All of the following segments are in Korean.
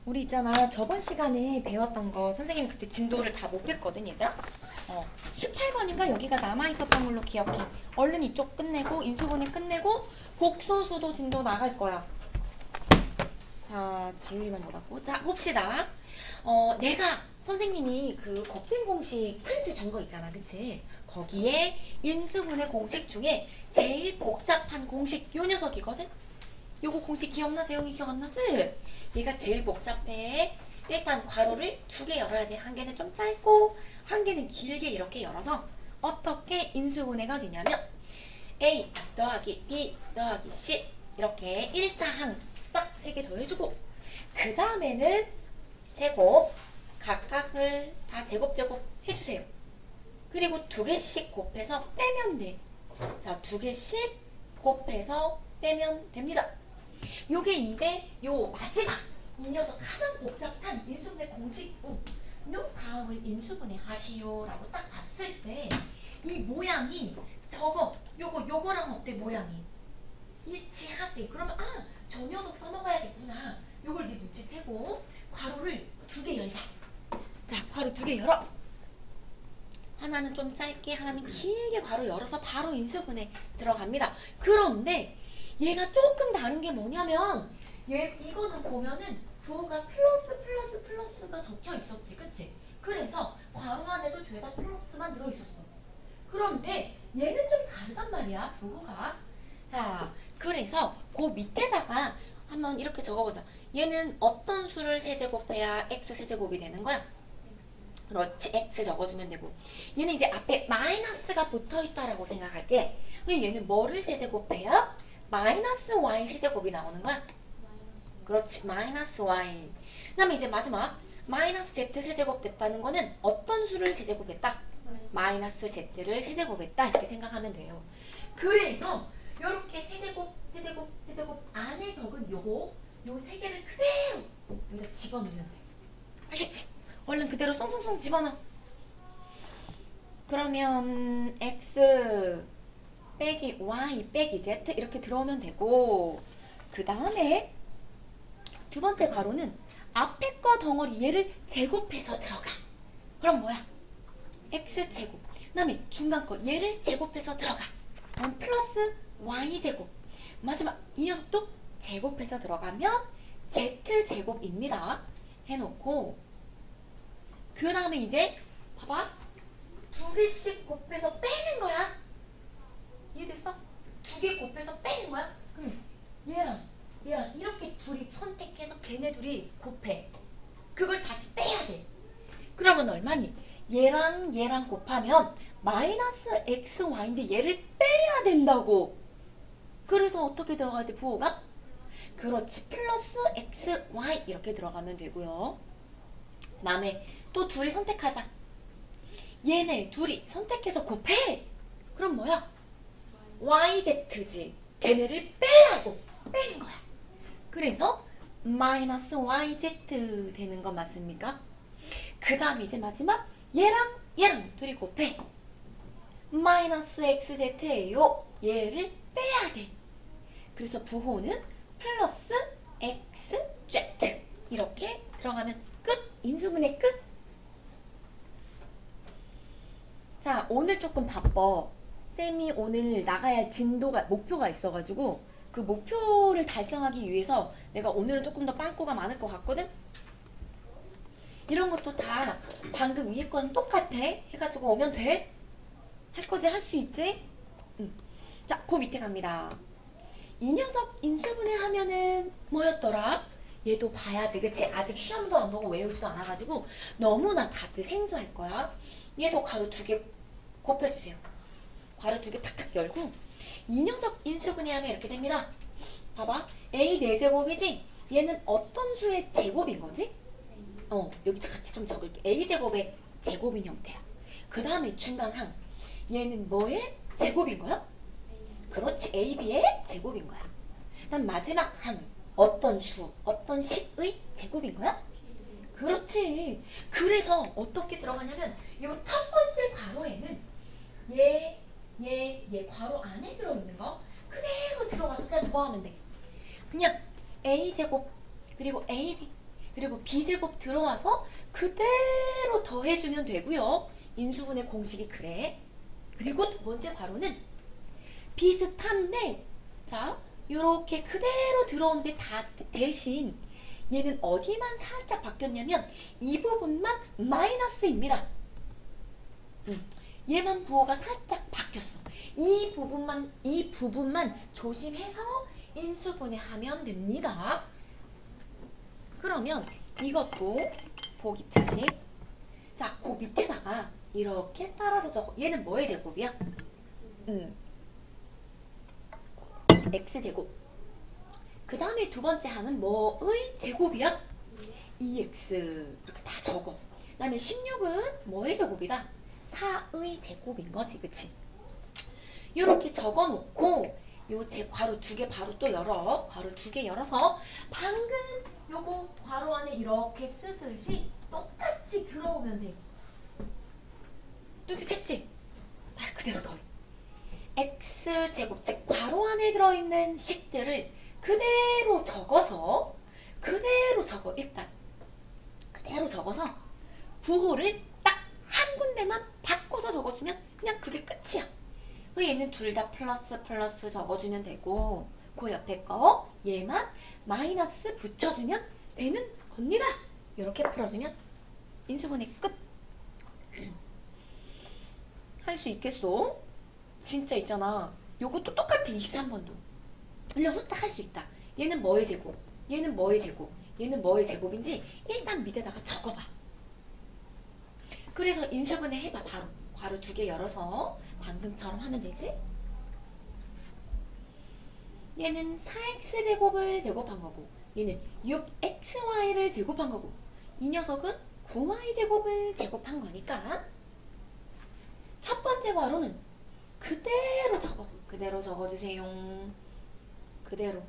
우리 있잖아 저번 시간에 배웠던 거 선생님이 그때 진도를 다 못 뺐거든 얘들아. 18번인가 여기가 남아있었던 걸로 기억해. 얼른 이쪽 끝내고 인수분해 끝내고 복소수도 진도 나갈 거야. 자 지우리만 못하고 자 봅시다. 내가 선생님이 그 곱셈 공식 프린트 준 거 있잖아 그치? 거기에 인수분해 공식 중에 제일 복잡한 공식 요 녀석이거든? 요거 공식 기억나? 세영이 기억 안 나지? 얘가 제일 복잡해. 일단 괄호를 두 개 열어야 돼. 한 개는 좀 짧고 한 개는 길게 이렇게 열어서 어떻게 인수분해가 되냐면 A 더하기 B 더하기 C 이렇게 1자항 싹 세 개 더해주고 그 다음에는 제곱 각각을 다 제곱 해주세요. 그리고 두 개씩 곱해서 빼면 돼. 자, 두 개씩 곱해서 빼면 됩니다. 요게 이제 요 마지막 이 녀석 가장 복잡한 인수분해 공식부 요 다음을 인수분해 하시오 라고 딱 봤을 때 이 모양이 저거 요거랑 어때 모양이 일치하지. 그러면 저 녀석 써먹어야겠구나. 요걸 네 눈치채고 괄호를 두 개 열자. 자 괄호 두 개 열어. 하나는 좀 짧게 하나는 길게 괄호 열어서 바로 인수분해 들어갑니다. 그런데 얘가 조금 다른 게 뭐냐면 이거는 보면은 부호가 플러스가 적혀 있었지 그치? 그래서 괄호 안에도 죄다 플러스만 들어있었어. 그런데 얘는 좀 다르단 말이야 부호가. 자 그래서 그 밑에다가 한번 이렇게 적어보자. 얘는 어떤 수를 세제곱해야 x 세제곱이 되는 거야? 그렇지 x 적어주면 되고 얘는 이제 앞에 마이너스가 붙어있다라고 생각할게. 왜 얘는 뭐를 세제곱해야? 마이너스 y 세제곱이 나오는 거야? 그렇지 마이너스 y. 그 다음에 이제 마지막 마이너스 z 세제곱 됐다는 거는 어떤 수를 세제곱했다? 마이너스 z를 세제곱했다 이렇게 생각하면 돼요. 그래서 이렇게 세제곱 안에 적은 요 세 개를 그대로 여기다 집어넣으면 돼. 알겠지? 얼른 그대로 송송송 집어넣어. 그러면 x 빼기 y 빼기 z 이렇게 들어오면 되고 그 다음에 두 번째 괄호는 앞에 거 덩어리 얘를 제곱해서 들어가. 그럼 뭐야? x제곱. 그 다음에 중간 거 얘를 제곱해서 들어가. 그럼 플러스 y제곱. 마지막 이 녀석도 제곱해서 들어가면 z제곱입니다. 해놓고 그 다음에 이제 봐봐. 두 개씩 곱해서 빼는 거야. 이해됐어? 두 개 곱해서 빼는 거야. 그럼 얘랑 이렇게 둘이 선택해서 걔네 둘이 곱해. 그걸 다시 빼야 돼. 그러면 얼마니? 얘랑 곱하면 마이너스 xy인데 얘를 빼야 된다고. 그래서 어떻게 들어가야 돼 부호가? 그렇지 플러스 xy 이렇게 들어가면 되고요. 그 다음에 또 둘이 선택하자. 얘네 둘이 선택해서 곱해. 그럼 뭐야? yz지. 걔네를 빼라고. 빼는 거야. 그래서 마이너스 yz 되는 거 맞습니까? 그 다음 이제 마지막 얘랑 둘이 곱해. 마이너스 xz예요. 얘를 빼야 돼. 그래서 부호는 플러스 xz 이렇게 들어가면 끝. 인수분해 끝. 자 오늘 조금 바빠. 쌤이 오늘 나가야 할 진도가 목표가 있어가지고 그 목표를 달성하기 위해서 내가 오늘은 조금 더 빵꾸가 많을 것 같거든? 이런 것도 다 방금 위에 거랑 똑같아. 해가지고 오면 돼. 할 거지? 할 수 있지? 응. 자, 그 밑에 갑니다. 이 녀석 인수분해 하면은 뭐였더라? 얘도 봐야지 그치? 아직 시험도 안 보고 외우지도 않아가지고 너무나 다들 생소할 거야. 얘도 괄호 두 개 곱해주세요. 괄호 두 개 탁탁 열고 이 녀석 인수분해 하면 이렇게 됩니다. 봐봐. a 4제곱이지? 얘는 어떤 수의 제곱인 거지? 여기 같이 좀 적을게. a제곱의 제곱인 형태야. 그 다음에 중간 항. 얘는 뭐의 제곱인 거야? 그렇지. ab의 제곱인 거야. 그다음 마지막 항. 어떤 수, 어떤 식의 제곱인 거야? 그렇지. 그래서 어떻게 들어가냐면 이 첫 번째 괄호에는 얘 괄호 안에 들어있는 거 그대로 들어가서 그냥 더하면 돼. 그냥 a제곱 그리고 ab 그리고 b제곱 들어와서 그대로 더해주면 되고요. 인수분해 공식이 그래. 그리고 두 번째 괄호는 비슷한데 자 요렇게 그대로 들어오는데 다 대신 얘는 어디만 살짝 바뀌었냐면 이 부분만 마이너스입니다. 얘만 부호가 살짝 바뀌었어. 이 부분만 조심해서 인수분해하면 됩니다. 그러면 이것도 보기 차식. 자, 그 밑에다가 이렇게 따라서 적어. 얘는 뭐의 제곱이야? x제곱. 그 다음에 두 번째 항은 뭐의 제곱이야? 2x. 이렇게 다 적어. 그 다음에 16은 뭐의 제곱이다? 4의 제곱인 거지, 그치? 이렇게 적어놓고 요 제 괄호 두 개 바로 또 열어. 괄호 두 개 열어서 방금 요거 괄호 안에 이렇게 쓰듯이 똑같이 들어오면 돼. 눈치챘지? 말 그대로 더해. x제곱, 즉 괄호 안에 들어있는 식들을 그대로 적어서 일단 그대로 적어서 부호를 딱 한 군데만 바꿔서 적어주면 그냥 그게 끝이야. 얘는 둘 다 플러스 적어주면 되고 그 옆에 거 얘만 마이너스 붙여주면 되는 겁니다. 이렇게 풀어주면 인수분해 끝. 할 수 있겠어? 진짜 있잖아. 요것도 똑같아. 23번도. 그냥 후딱 할 수 있다. 얘는 뭐의 제곱? 얘는 뭐의 제곱? 얘는 뭐의 제곱인지 일단 밑에다가 적어봐. 그래서 인수분해 해봐. 바로 괄호 두 개 열어서 방금처럼 하면 되지? 얘는 4x제곱을 제곱한 거고 얘는 6xy를 제곱한 거고 이 녀석은 9y제곱을 제곱한 거니까 첫 번째 괄호는 그대로 적어주세요. 그대로.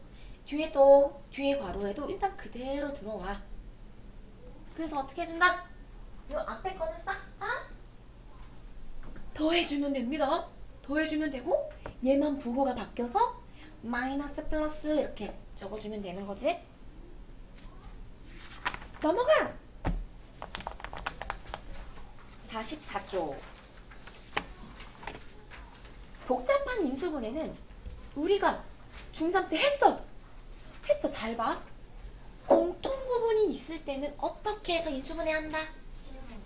뒤에 괄호에도 일단 그대로 들어와. 그래서 어떻게 해준다? 요 앞에 거는 싹 다 더해주면 됩니다. 더해주면 되고 얘만 부호가 바뀌어서 마이너스 플러스 이렇게 적어주면 되는 거지. 넘어가! 44쪽. 복잡한 인수분해는 우리가 중3 때 했어. 잘 봐. 공통 부분이 있을 때는 어떻게 해서 인수분해한다?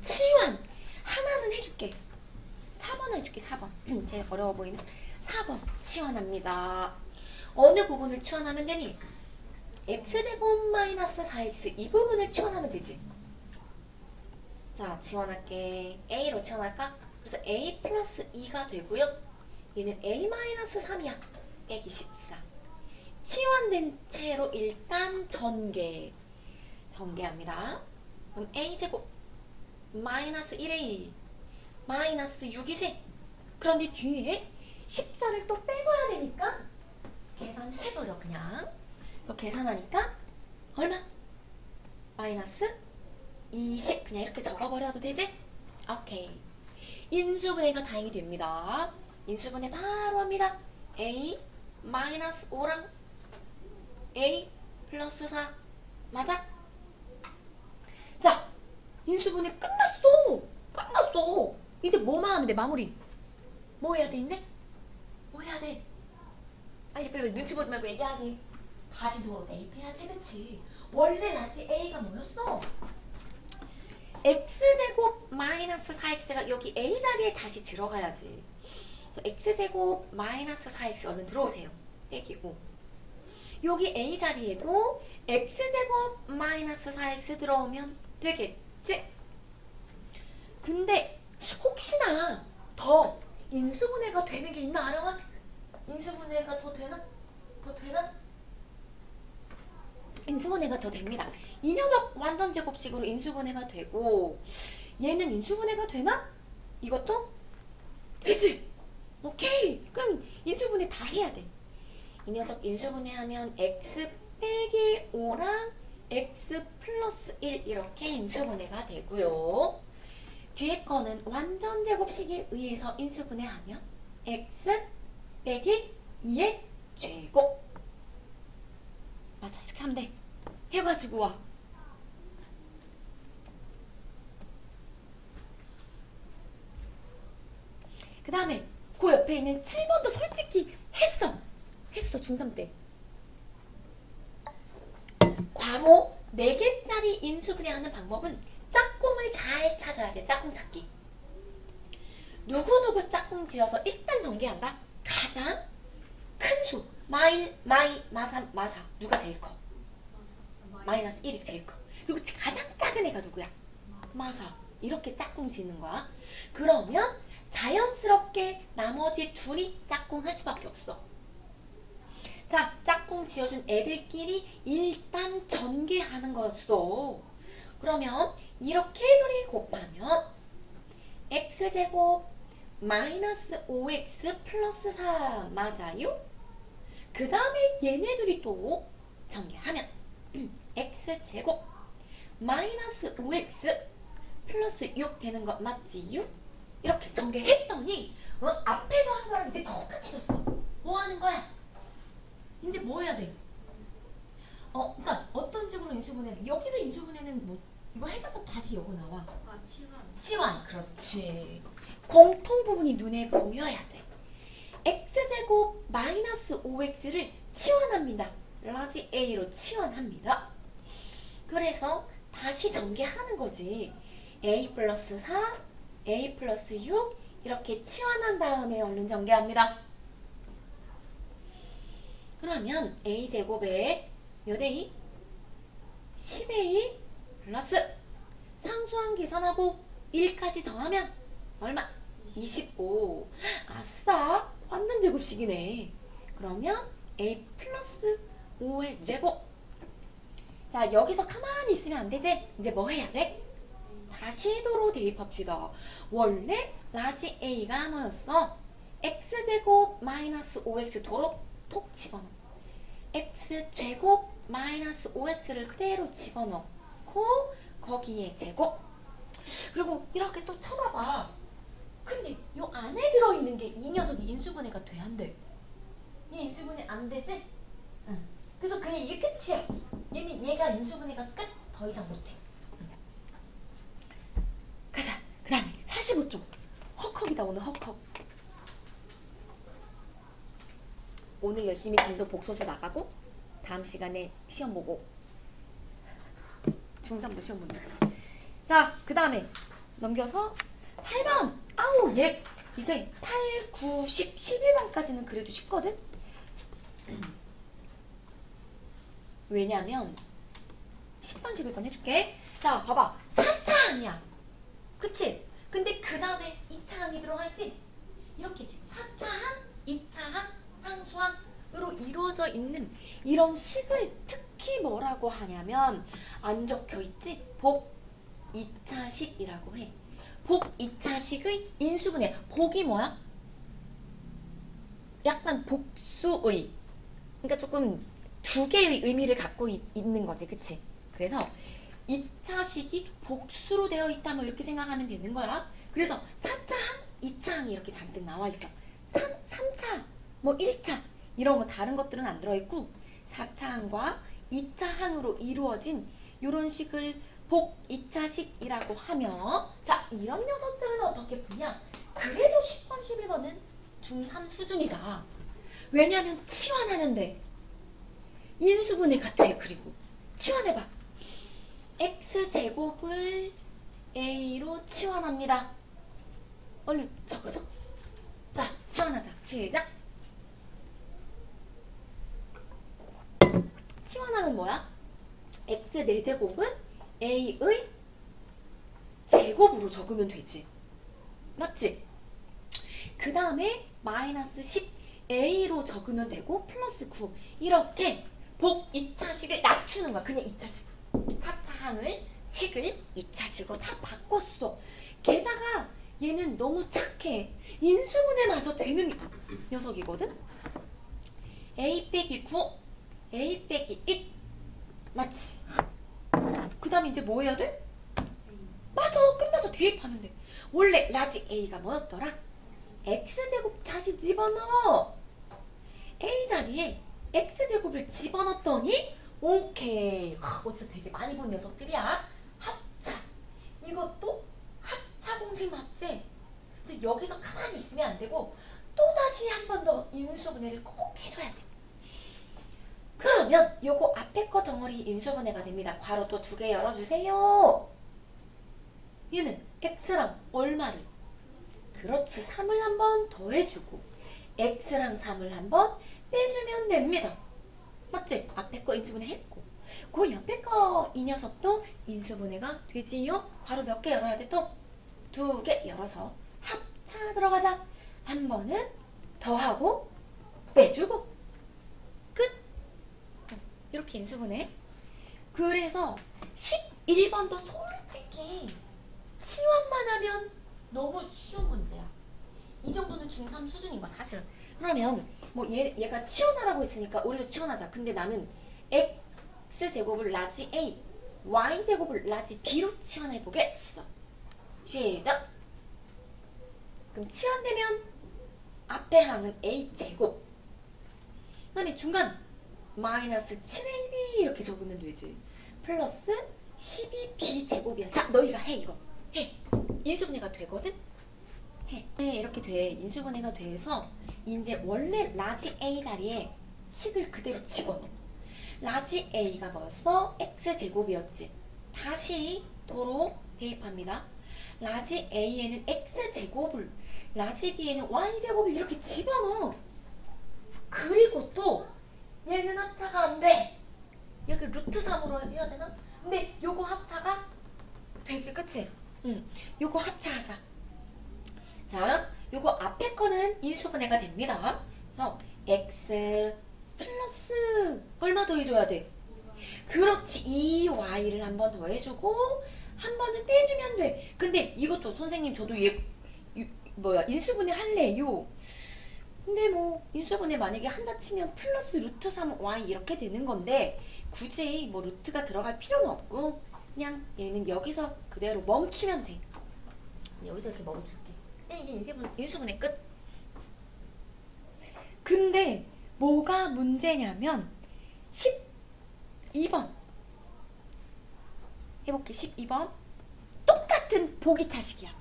치환. 하나는 해줄게. 4번 해줄게. 4번. 제일 어려워 보이는 4번 치환합니다. 어느 부분을 치환하면 되니? x제곱 마이너스 4x 이 부분을 치환하면 되지. 자, 치환할게. a로 치환할까? 그래서 a 플러스 2가 되고요. 얘는 a 마이너스 3이야. 빼기 14. 치환된 채로 일단 전개합니다. 그럼 a제곱 마이너스 1a 마이너스 6이지? 그런데 뒤에 14를 또 빼줘야 되니까 계산해버려 그냥. 그래서 계산하니까 얼마? 마이너스 20 그냥 이렇게 적어버려도 되지? 오케이. 인수분해가 다행히 됩니다. 인수분해 바로 합니다. a 마이너스 5랑 a 플러스 4 맞아? 자, 인수분해 끝났어. 이제 뭐만 하면 돼? 마무리. 뭐 해야 돼 이제? 뭐 해야 돼? 빨리 눈치 보지 말고 얘기하기. 다시 도로 대입해야지, 그치? 원래 나지 a가 뭐였어? x제곱 마이너스 4x가 여기 a 자리에 다시 들어가야지. 그래서 x제곱 마이너스 4x 얼른 들어오세요. 빼기 5. 여기 a 자리에도 x제곱 마이너스 4x 들어오면 되겠지? 근데 혹시나 더 인수분해가 되는 게 있나 아령아? 인수분해가 더 되나? 인수분해가 더 됩니다. 이 녀석 완전 제곱식으로 인수분해가 되고 얘는 인수분해가 되나? 이것도? 되지? 오케이. 그럼 인수분해 다 해야 돼. 이 녀석 인수분해하면 x 빼기 5랑 x 플러스 1 이렇게 인수분해가 되고요. 뒤에 거는 완전 제곱식에 의해서 인수분해하면 x 빼기 2의 제곱. 맞아, 이렇게 하면 돼. 해가지고 와. 그 다음에 그 옆에 있는 7번도 솔직히 했어 중3 때. 과목 4개짜리 인수분해하는 방법은 짝꿍을 잘 찾아야 돼. 짝꿍 찾기. 누구누구 짝꿍 지어서 일단 전개한다. 가장 큰 수 마사 누가 제일 커? 마이너스 1이 제일 커. 그리고 가장 작은 애가 누구야? 마사. 이렇게 짝꿍 지는 거야. 그러면 자연스럽게 나머지 둘이 짝꿍 할 수밖에 없어. 자, 짝꿍 지어준 애들끼리 일단 전개하는 거였어. 그러면 이렇게 둘이 곱하면 x제곱 마이너스 5x 플러스 4 맞아요? 그 다음에 얘네들이 또 전개하면 x제곱 마이너스 5x 플러스 6 되는 거 맞지요? 이렇게 전개했더니 앞에서 한 거랑 이제 똑같아졌어. 뭐 하는 거야? 이제 뭐 해야 돼? 그러니까 어떤 식으로 인수분해? 여기서 인수분해는 뭐 이거 해봤자 다시 이거 나와. 치환. 그렇지. 공통 부분이 눈에 보여야 돼. x제곱 마이너스 5x를 치환합니다. 라지 a로 치환합니다. 그래서 다시 전개하는 거지. a 플러스 4, a 플러스 6 이렇게 치환한 다음에 얼른 전개합니다. 그러면 a제곱에 몇 a? 10a 플러스 상수항 계산하고 1까지 더하면 얼마? 25. 아싸! 완전 제곱식이네. 그러면 a 플러스 5의 제곱. 자, 여기서 가만히 있으면 안 되지? 이제 뭐 해야 돼? 다시 도로 대입합시다. 원래 라지 a가 뭐였어? x제곱 마이너스 5x 도로 톡 집어넣어. x제곱 마이너스 5x를 그대로 집어넣고 거기에 제곱. 그리고 이렇게 또 쳐봐봐. 근데 요 안에 들어있는 게 이 녀석이 인수분해가 돼? 안 돼? 이 인수분해 안 되지? 응. 그래서 그냥 이게 끝이야. 얘가 인수분해가 끝. 더 이상 못해. 응. 가자. 그 다음에 45쪽. 헉헉이다 오늘 헉헉. 오늘 열심히 진도 복소수 나가고 다음 시간에 시험 보고 중3도 시험 본다. 자, 그 다음에 넘겨서 8번. 아우 얘 이게 8, 9, 10, 11번까지는 그래도 쉽거든? 왜냐면 10번, 11번 해줄게. 자, 봐봐. 4차 항이야. 그치? 근데 그 다음에 2차 항이 들어가 있지? 이렇게 4차 항, 2차 항, 상수항으로 이루어져 있는 이런 식을 특히 뭐라고 하냐면 안 적혀 있지? 복 2차식이라고 해. 복 2차식의 인수분해. 복이 뭐야? 약간 복수의. 그러니까 조금 두 개의 의미를 갖고 있는 거지. 그치? 그래서 2차식이 복수로 되어 있다 뭐 이렇게 생각하면 되는 거야. 그래서 4차 항, 2차 항이 이렇게 잔뜩 나와 있어. 3차, 뭐 1차 이런 거 다른 것들은 안 들어있고 4차 항과 2차 항으로 이루어진 이런 식을 복 2차식이라고 하며 자, 이런 녀석들은 어떻게 푸냐? 그래도 10번, 11번은 중3 수준이다. 왜냐하면 치환하면 돼. 인수분해가 돼. 그리고 치환해봐. x제곱을 a로 치환합니다. 얼른 적어줘. 자, 치환하자. 시작. 치환하면 뭐야? x 4제곱은 a의 제곱으로 적으면 되지. 맞지? 그 다음에 마이너스 10 a로 적으면 되고 플러스 9 이렇게 복 2차식을 낮추는 거야. 그냥 2차식 4차 항을 식을 2차식으로 다 바꿨어. 게다가 얘는 너무 착해. 인수분해마저 되는 녀석이거든. a 빼기 9 a 빼기 1 맞지? 그 다음에 이제 뭐 해야 돼? 맞아, 끝나서 대입하면 돼. 원래 라지 a가 뭐였더라? x제곱 다시 집어넣어. a 자리에 x제곱을 집어넣었더니 오케이. 어디서 되게 많이 본 녀석들이야. 합차. 이것도 합차 공식 맞지? 그래서 여기서 가만히 있으면 안 되고 또다시 한 번 더 인수분해를 꼭 해줘야 돼. 그러면 요거 앞에 거 덩어리 인수분해가 됩니다. 괄호 또 2개 열어주세요. 얘는 x랑 얼마를? 그렇지, 3을 한번 더해주고 x랑 3을 한번 빼주면 됩니다. 맞지? 앞에 거 인수분해 했고 그 옆에 거 이 녀석도 인수분해가 되지요? 괄호 몇 개 열어야 돼? 또 2개 열어서 합차 들어가자. 한 번은 더하고 빼주고 끝. 이렇게 인수분해. 그래서 11번도 솔직히 치환만 하면 너무 쉬운 문제야. 이 정도는 중3 수준인 거야 사실은. 그러면 뭐 얘가 치환하라고 했으니까 우리도 치환하자. 근데 나는 x제곱을 라지 a, y제곱을 라지 b로 치환해보겠어. 시작. 그럼 치환되면 앞에 항은 a제곱, 그 다음에 중간 마이너스 7ab 이렇게 적으면 되지. 플러스 12b제곱이야. 자, 너희가 해. 이거 해. 인수분해가 되거든? 해. 네, 이렇게 돼. 인수분해가 돼서 이제 원래 라지 a 자리에 10을 그대로 집어넣어. 라지 a가 벌써 x제곱이었지. 다시 도로 대입합니다. 라지 a에는 x제곱을, 라지 b에는 y제곱을 이렇게 집어넣어. 그리고 또 얘는 합차가 안 돼. 여기 루트 3으로 해야 되나? 근데 요거 합차가 되지, 그치? 응. 요거 합차하자. 자, 요거 앞에 거는 인수분해가 됩니다. 그래서 x 플러스 얼마 더해줘야 돼? 그렇지, 2y를 한 번 더해주고 한 번은 빼주면 돼. 근데 이것도 선생님 저도 인수분해 할래요. 근데 뭐 인수분해 만약에 한다 치면 플러스 루트 3y 이렇게 되는 건데 굳이 뭐 루트가 들어갈 필요는 없고 그냥 얘는 여기서 그대로 멈추면 돼. 여기서 이렇게 멈출게. 이게 인수분해 끝. 근데 뭐가 문제냐면 12번 해볼게. 12번 똑같은 보기차식이야.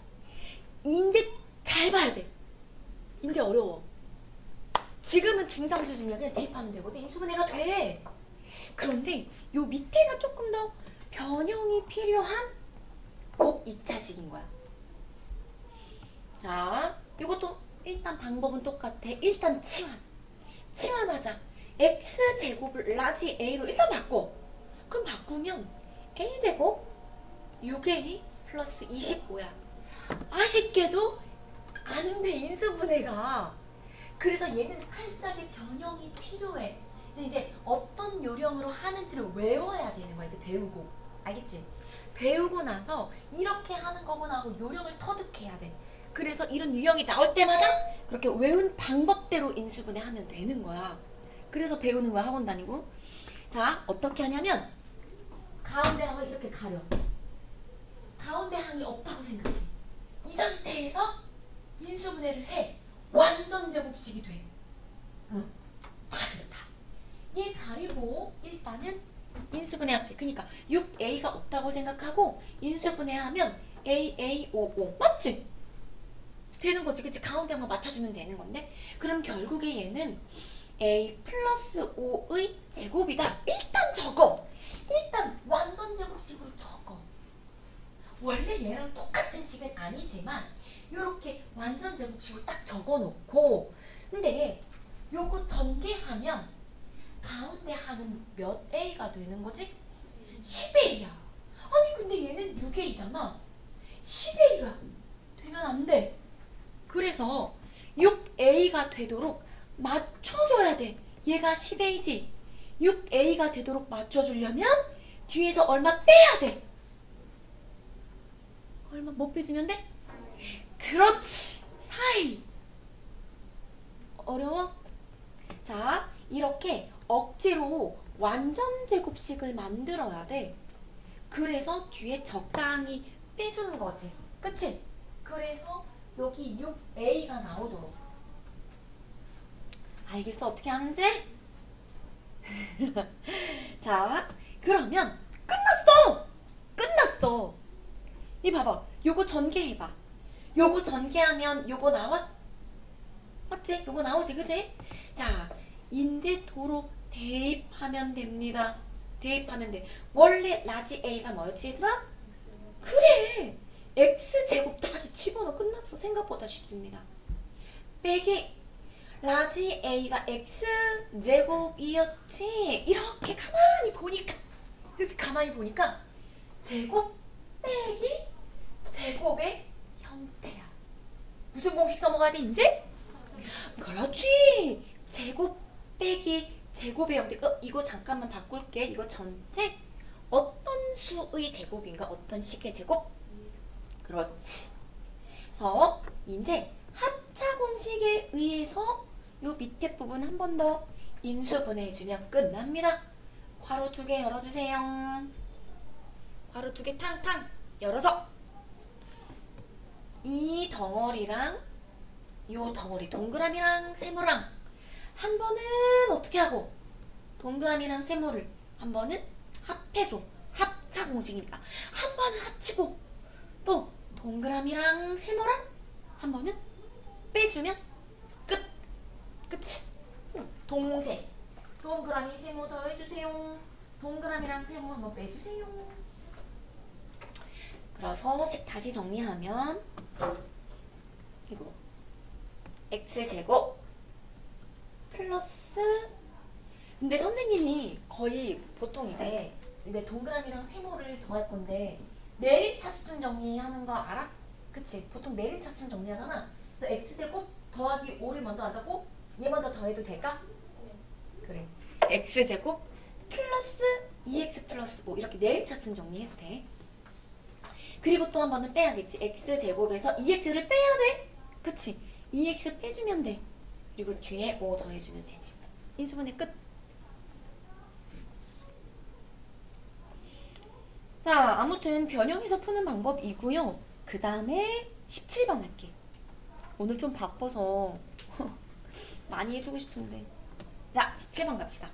이제 잘 봐야 돼. 이제 어려워. 지금은 중3 수준이야. 그냥 대입하면 되거든. 인수분해가 돼. 그런데 요 밑에가 조금 더 변형이 필요한 복 2차식인 거야. 자, 요것도 일단 방법은 똑같아. 일단 치환하자. x제곱을 라지 a로 일단 바꿔. 그럼 바꾸면 a제곱 6a 플러스 25야. 아쉽게도 안 돼, 인수분해가. 그래서 얘는 살짝의 변형이 필요해. 이제 어떤 요령으로 하는지를 외워야 되는 거야. 이제 배우고. 알겠지? 배우고 나서 이렇게 하는 거구나 하고 요령을 터득해야 돼. 그래서 이런 유형이 나올 때마다 그렇게 외운 방법대로 인수분해 하면 되는 거야. 그래서 배우는 거야, 학원 다니고. 자, 어떻게 하냐면 가운데 항을 이렇게 가려. 가운데 항이 없다고 생각해. 이 상태에서 인수분해를 해. 완전 제곱식이 돼. 응, 다 그렇다. 얘 가리고 일단은 인수분해 할게. 그러니까 6a가 없다고 생각하고 인수분해하면 aa55 맞지? 되는 거지, 그치? 가운데만 맞춰주면 되는 건데 그럼 결국에 얘는 a 플러스 5의 제곱이다. 일단 적어. 일단 완전 제곱식으로 적어. 원래 얘랑 똑같은 식은 아니지만 요렇게 완전 제곱식으로 딱 적어놓고, 근데 요거 전개하면 가운데 하는 몇 a가 되는 거지? 10a야. 아니 근데 얘는 6a잖아. 10a가 되면 안 돼. 그래서 6a가 되도록 맞춰줘야 돼. 얘가 10a지. 6a가 되도록 맞춰주려면 뒤에서 얼마 빼야 돼. 얼마 못 빼주면 돼? 그렇지, 4a. 어려워? 자, 이렇게 억지로 완전 제곱식을 만들어야 돼. 그래서 뒤에 적당히 빼주는 거지, 그치? 그래서 여기 6a가 나오도록. 알겠어? 어떻게 하는지? 자, 그러면 끝났어! 이 봐봐. 요거 전개해봐. 요거 전개하면 요거 나와? 맞지? 요거 나오지, 그지? 자, 이제 도로 대입하면 됩니다. 대입하면 돼. 원래 라지 A가 뭐였지, 얘들아? 그래! X제곱 다시 집어넣어. 끝났어. 생각보다 쉽습니다. 빼기 라지 A가 X제곱이었지. 이렇게 가만히 보니까 제곱 빼기 제곱의 형태야. 무슨 공식 써먹어야 돼, 이제? 그렇지. 제곱 빼기 제곱의 형태. 이거 잠깐만 바꿀게. 이거 전체 어떤 수의 제곱인가? 어떤 식의 제곱? 그렇지. 그래서 이제 합차 공식에 의해서 요 밑에 부분 한 번 더 인수분해해주면 끝납니다. 괄호 2개 열어주세요. 괄호 2개 탕탕 열어서 이 덩어리랑 요 덩어리 동그라미랑 세모랑 한 번은 어떻게 하고 동그라미랑 세모를 한 번은 합해줘. 합차 공식이니까 한 번은 합치고 또 동그라미랑 세모랑 한 번은 빼주면 끝. 그치? 동세 동그라미 세모 더해주세요. 동그라미랑 세모 한번 빼주세요. 그래서 식 다시 정리하면 이거 x제곱 플러스 근데 선생님이 거의 보통 이제 동그라미랑 세모를 더할 건데 내림차순 정리하는 거 알아? 그치? 보통 내림차순 정리하잖아. 그래서 x제곱 더하기 5를 먼저 안 적고 얘 먼저 더해도 될까? 그래. x제곱 플러스 2x 플러스 5 이렇게 내림차순 정리해도 돼. 그리고 또 한 번은 빼야겠지. x제곱에서 2x를 빼야 돼. 그치? 2x 빼주면 돼. 그리고 뒤에 5 더해주면 되지. 인수분해 끝. 자, 아무튼 변형해서 푸는 방법이고요. 그 다음에 17번 할게. 오늘 좀 바빠서 많이 해주고 싶은데. 자, 17번 갑시다.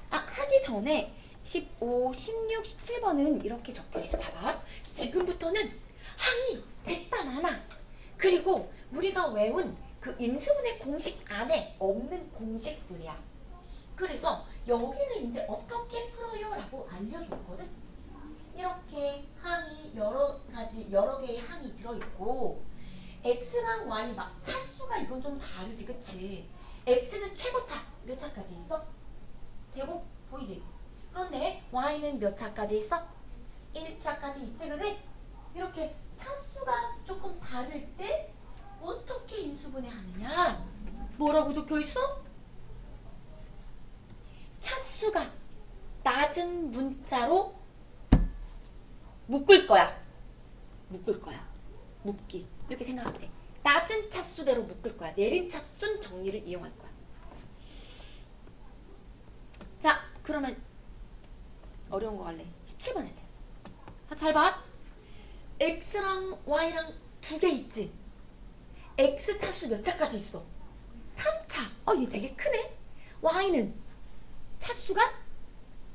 하기 전에 15, 16, 17번은 이렇게 적혀있어. 봐봐. 지금부터는 항이 됐다 마나. 그리고 우리가 외운 그 인수분해 공식 안에 없는 공식들이야. 그래서 여기는 이제 어떻게 풀어요? 라고 알려줬거든. 이렇게 항이 여러 개의 항이 들어있고 x랑 y 막 차수가 이건 좀 다르지, 그치? x는 최고차 몇 차까지 있어? 제곱 보이지? 그런데 y는 몇 차까지 있어? 1차까지 있지, 그지? 이렇게 차수가 조금 다를 때 어떻게 인수분해 하느냐? 뭐라고 적혀있어? 차수가 낮은 문자로 묶을 거야. 묶기. 이렇게 생각하면 돼. 낮은 차수대로 묶을 거야. 내린 차순 정리를 이용할 거야. 자, 그러면 어려운 거 할래. 17번 할래. 잘 봐. x랑 y랑 두 개 있지. x 차수 몇 차까지 있어? 3차. 얘 되게 크네. y는 차수가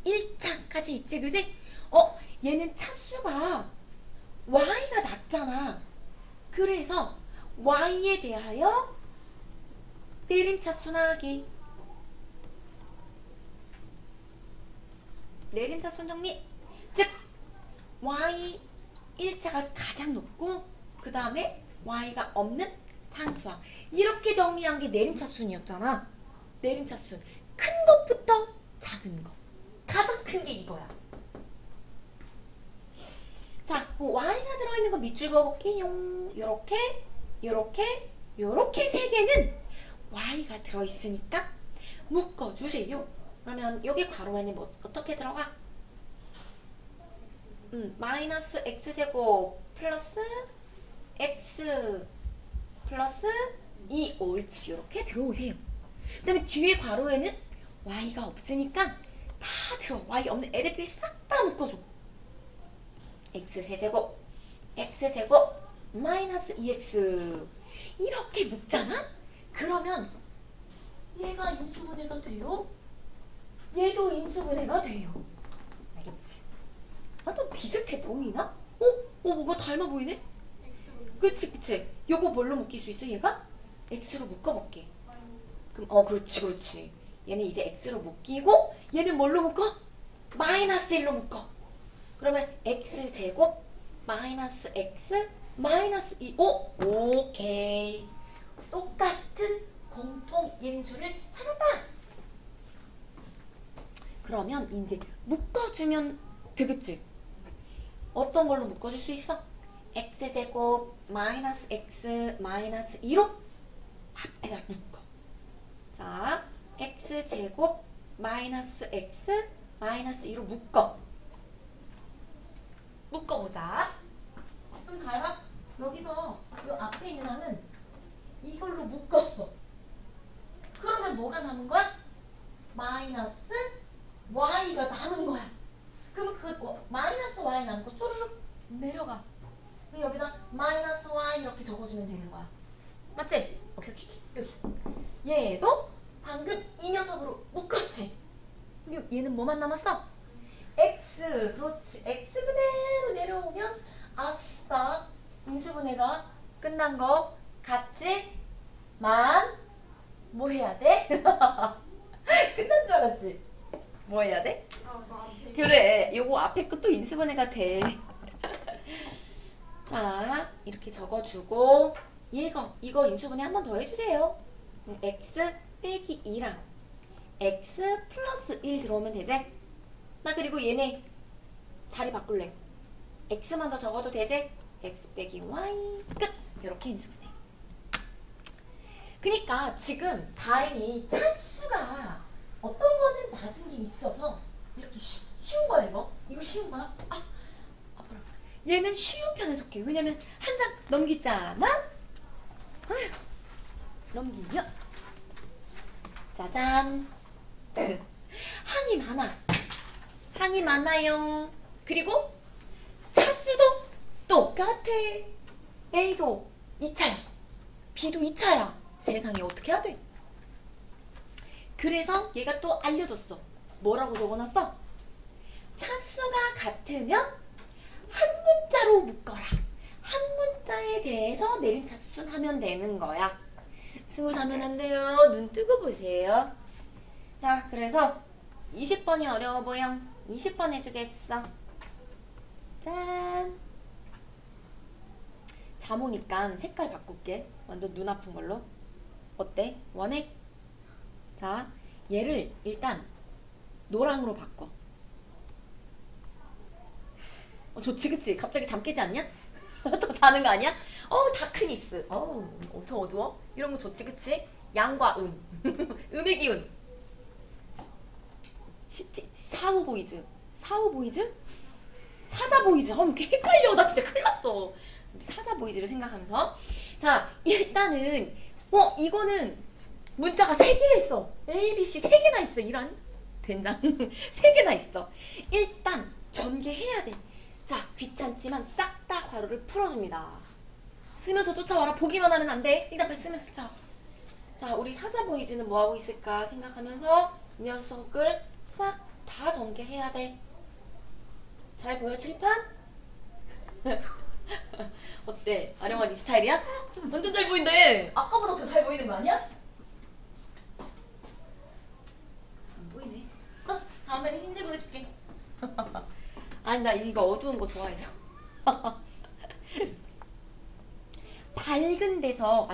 1차까지 있지, 그지? 얘는 차수가 y가 낮잖아. 그래서 y에 대하여 내림차순 하기. 내림차순 정리. 즉 y 1차가 가장 높고 그 다음에 y가 없는 상수항. 이렇게 정리한 게 내림차순이었잖아. 내림차순. 큰 것부터 작은 거. 가장 큰 게 이거야. 자, y가 들어있는 거 밑줄 그어볼게요. 요렇게 세 개는 y가 들어있으니까 묶어주세요. 그러면 여기 괄호에는 뭐 어떻게 들어가? 마이너스 x제곱 플러스 x 플러스 2 옳지. 이렇게 들어오세요. 그 다음에 뒤에 괄호에는 y가 없으니까 다 들어. y 없는 애들끼리 싹 다 묶어줘. x세제곱 마이너스 2x 이렇게 묶잖아? 그러면 얘가 인수분해가 돼요. 얘도 인수분해가 돼요. 알겠지? 좀 비슷해 보이나? 뭐가 닮아 보이네? 그치. 요거 뭘로 묶일 수 있어 얘가? x로 묶어볼게. 그럼 그렇지. 얘는 이제 x로 묶이고 얘는 뭘로 묶어? 마이너스 1로 묶어. 그러면 x제곱 마이너스 x 마이너스 2. 오케이. 똑같은 공통인수를 찾았다. 그러면 이제 묶어주면 되겠지? 어떤 걸로 묶어줄 수 있어? x제곱 마이너스 x 마이너스 2로 앞에다 묶어. 자, x제곱 마이너스 x 마이너스 2로 묶어보자. 그럼 잘 봐. 여기서 요 앞에 있는 항은 이걸로 묶었어. 그러면 뭐가 남은 거야? 마이너스 y가 남은 거야. 그러면 그 마이너스 y 남은 거 쪼르륵 내려가. 여기다 마이너스 y 이렇게 적어주면 되는 거야. 맞지? 오케이. 여기. 얘도 방금 이 녀석으로 묶었지. 그럼 얘는 뭐만 남았어? x. 그렇지. x 그대로 내려오면 아싸 인수분해가 끝난 거 같지? 뭐 해야 돼? 끝난 줄 알았지? 뭐 해야 돼? 그래, 요거 앞에 것도 인수분해가 돼. 자, 이렇게 적어주고 이거 인수분해 한 번 더 해주세요. x 빼기 2랑 x 플러스 1 들어오면 되지? 나 그리고 얘네 자리 바꿀래. x만 더 적어도 되지? x 빼기 y 끝! 이렇게 인수분해. 그니까 지금 다행히 차수가 어떤 거는 낮은 게 있어서 이렇게 쉬운 거야 이거. 이거 쉬운 거야. 아파라. 얘는 쉬운 편에 속해. 왜냐면 항상 넘기잖아. 아휴, 넘기면 짜잔. 항이 많아요. 그리고 차수도 똑같아. A도 2차야. B도 2차야. 세상에 어떻게 해야 돼? 그래서 얘가 또 알려줬어. 뭐라고 적어놨어? 차수가 같으면 한 문자로 묶어라. 한 문자에 대해서 내림차순 하면 되는 거야. 승우 자면 안 돼요. 눈 뜨고 보세요. 자, 그래서 20번이 어려워 보여. 20번 해주겠어. 짠. 잠오니까 색깔 바꿀게. 완전 눈 아픈 걸로. 어때? 원해? 자, 얘를 일단 노랑으로 바꿔. 좋지, 그치? 갑자기 잠 깨지 않냐? 더 자는 거 아니야? 다크니스. 엄청 어두워? 이런 거 좋지, 그치? 양과 음의 기운. 사우보이즈. 사자보이즈. 이렇게 헷갈려. 나 진짜 큰일 났어. 사자보이즈를 생각하면서. 자, 일단은 이거는 문자가 3개 있어. A, B, C 3개나 있어. 이런 된장 3개나 있어. 일단 전개해야 돼. 자, 귀찮지만 싹 다 괄호를 풀어줍니다. 쓰면서 쫓아와라. 보기만 하면 안 돼. 일단 빨리 쓰면서 쫓아와. 자, 우리 사자보이즈는 뭐하고 있을까 생각하면서 이 녀석을 싹 다 전개해야 돼. 잘 보여, 칠판? 어때? 아령아 네 스타일이야? 완전 잘 보인대. 아까보다 더 잘 보이는 거 아니야? 안 보이네. 다음에는 흰색으로 해줄게. 아니 나 이거 어두운 거 좋아해서. 밝은 데서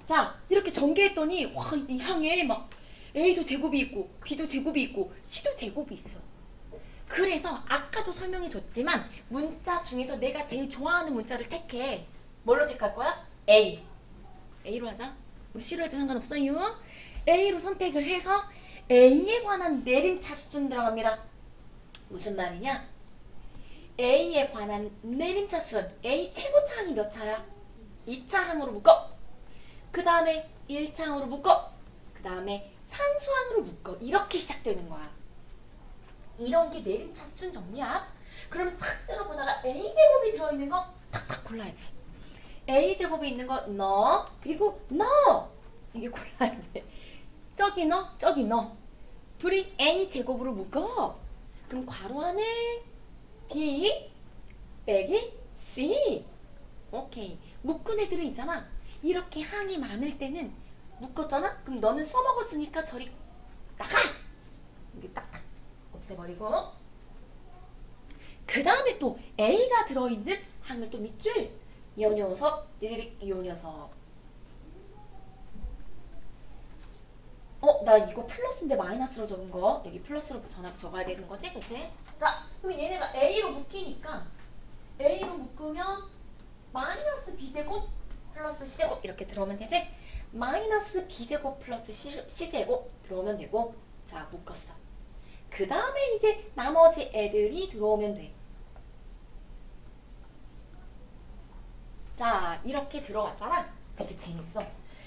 자, 이렇게 전개했더니 와 이상해. 막 A도 제곱이 있고 B도 제곱이 있고 C도 제곱이 있어. 그래서 아까도 설명해 줬지만 문자 중에서 내가 제일 좋아하는 문자를 택해. 뭘로 택할 거야? A로 하자. 우리 C로 해도 상관없어요. A로 선택을 해서 A에 관한 내림차순 들어갑니다. 무슨 말이냐? A에 관한 내림차순. A 최고차항이 몇 차야? 2차항으로 묶어. 그 다음에 1차항으로 묶어. 그 다음에 상수항으로 묶어. 이렇게 시작되는 거야. 이런 게 내림차순 정리야. 그러면 첫째로 보다가 A제곱이 들어있는 거 탁탁 골라야지. A제곱이 있는 거 너, 그리고 너 이게 골라야 돼. 저기 너, 저기 너. 둘이 A제곱으로 묶어. 그럼 괄호 안에 B 빼기 C. 오케이. 묶은 애들은 있잖아. 이렇게 항이 많을 때는 묶었잖아? 그럼 너는 써먹었으니까 저리 나가! 이게 딱딱 없애버리고. 그 다음에 또 A가 들어있는 항을 또 밑줄. 요 녀석, 요 녀석. 나 이거 플러스인데 마이너스로 적은 거. 여기 플러스로 적어야 되는 거지? 그치? 자, 그럼 얘네가 A로 묶이니까 A로 묶으면 마이너스 B제곱 플러스 C제곱 이렇게 들어오면 되지? 마이너스 B제곱 플러스 C제곱 들어오면 되고. 자, 묶었어. 그 다음에 이제 나머지 애들이 들어오면 돼. 자, 이렇게 들어왔잖아. 되게 재밌어.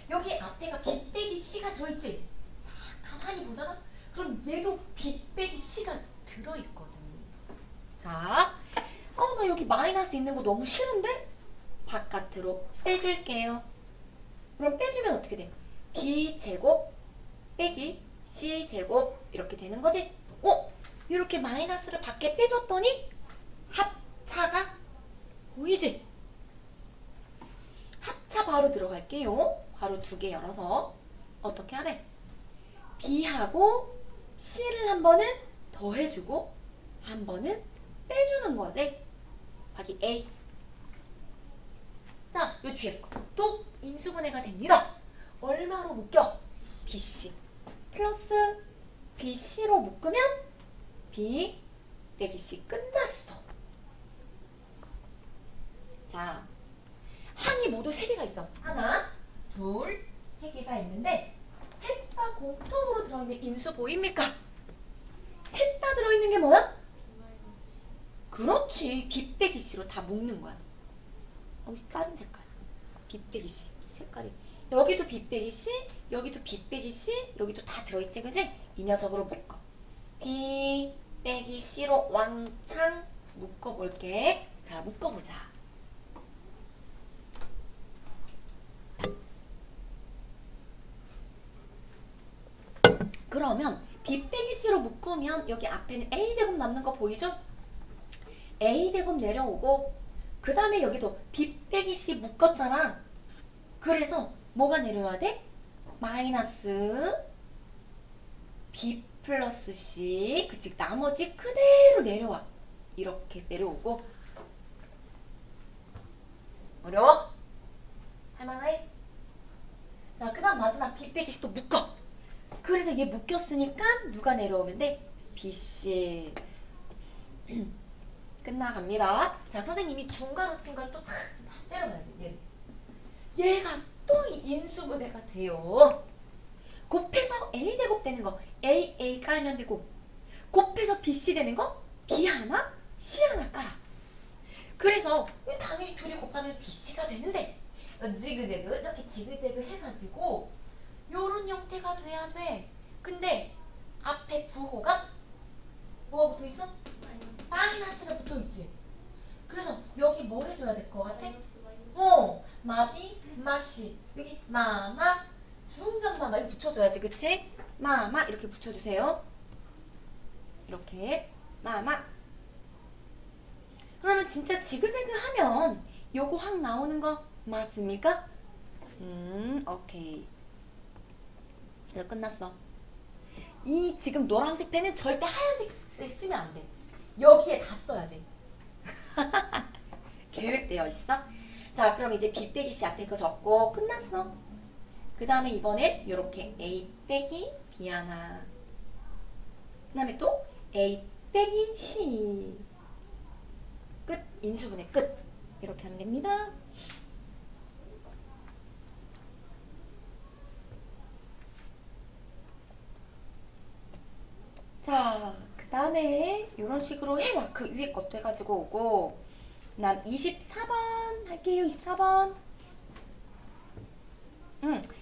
여기 앞에가 B 빼기 C가 들어있지? 자, 가만히 보잖아. 그럼 얘도 B 빼기 C가 들어있거든. 자, 나 여기 마이너스 있는 거 너무 싫은데? 바깥으로 빼줄게요. 그럼 빼주면 어떻게 돼? B제곱 빼기 C제곱 이렇게 되는 거지? 이렇게 마이너스를 밖에 빼줬더니 합차가 보이지? 합차 바로 들어갈게요. 바로 두 개 열어서 어떻게 하래? B하고 C를 한 번은 더해주고 한 번은 빼주는 거지. 바기 A. 자, 요 뒤에 거 또 인수분해가 됩니다. 얼마로 묶여? BC 플러스 BC로 묶으면 B 빼기 C 끝났어. 자, 항이 모두 3개가 있어. 하나, 둘, 3개가 있는데 셋 다 공통으로 들어있는 인수 보입니까? 셋 다 들어있는 게 뭐야? 그렇지. B 빼기 C로 다 묶는 거야. 다른 색깔. B 빼기 C 색깔이. 여기도 B 빼기 C, 여기도 B 빼기 C, 여기도 다 들어있지, 그지? 이 녀석으로 묶어. B 빼기 C로 왕창 묶어볼게. 자, 묶어보자. 그러면 B 빼기 C로 묶으면 여기 앞에는 A제곱 남는 거 보이죠? A제곱 내려오고 그 다음에 여기도 B 빼기 C 묶었잖아. 그래서 뭐가 내려와야 돼? 마이너스 B 플러스 C. 그치? 나머지 그대로 내려와. 이렇게 내려오고. 어려워? 할만해? 자, 그 다음 마지막 B 빼기 C 또 묶어. 그래서 얘 묶였으니까 누가 내려오면 돼? BC. 끝나갑니다. 자, 선생님이 중괄호 친 걸 또 참 째려놔야 돼. 얘가 또 인수분해가 돼요. 곱해서 A제곱 되는 거 A 깔면 되고, 곱해서 BC 되는 거 B 하나, C 하나 깔아. 그래서 당연히 둘이 곱하면 BC가 되는데 지그재그 이렇게 지그재그 해가지고 요런 형태가 돼야 돼. 근데 앞에 부호가 뭐가 붙어있어? 마이너스가 붙어있지. 그래서 여기 뭐 해줘야 될 것 같아? 마비, 마시. 여기 마마, 중정마마 이거 붙여줘야지, 그치? 마마 이렇게 붙여주세요. 이렇게 마마. 그러면 진짜 지그재그 하면 요거 확 나오는 거 맞습니까? 오케이. 이제 끝났어. 이 지금 노란색 펜은 절대 하얀색 쓰면 안 돼. 여기에 다 써야 돼. 계획되어 있어? 자, 그럼 이제 B 빼기 C 앞에 거 적고 끝났어. 그 다음에 이번엔 이렇게 A 빼기 B 하나. 그 다음에 또 A 빼기 C. 끝. 인수분해 끝. 이렇게 하면 됩니다. 자, 그 다음에 이런 식으로 해와. 그 위에 것도 해가지고 오고. 그 다음 24번 할게요. 24번.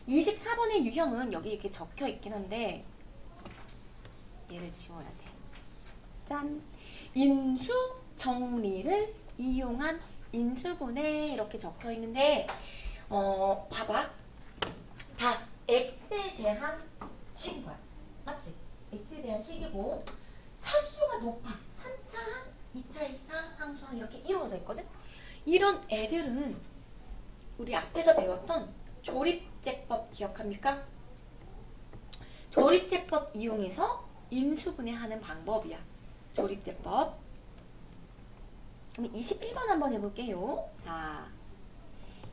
24번의 유형은 여기 이렇게 적혀 있긴 한데 얘를 지워야 돼. 짠. 인수 정리를 이용한 인수분해 이렇게 적혀 있는데 봐봐. 다 x에 대한 식인 거야. 맞지? x에 대한 식이고 차수가 높아. 3차 항, 2차, 2차, 상수항 이렇게 이루어져 있거든. 이런 애들은 우리 앞에서 배웠던 조립제법 기억합니까? 조립제법 이용해서 인수분해하는 방법이야. 조립제법. 그럼 21번 한번 해볼게요. 자,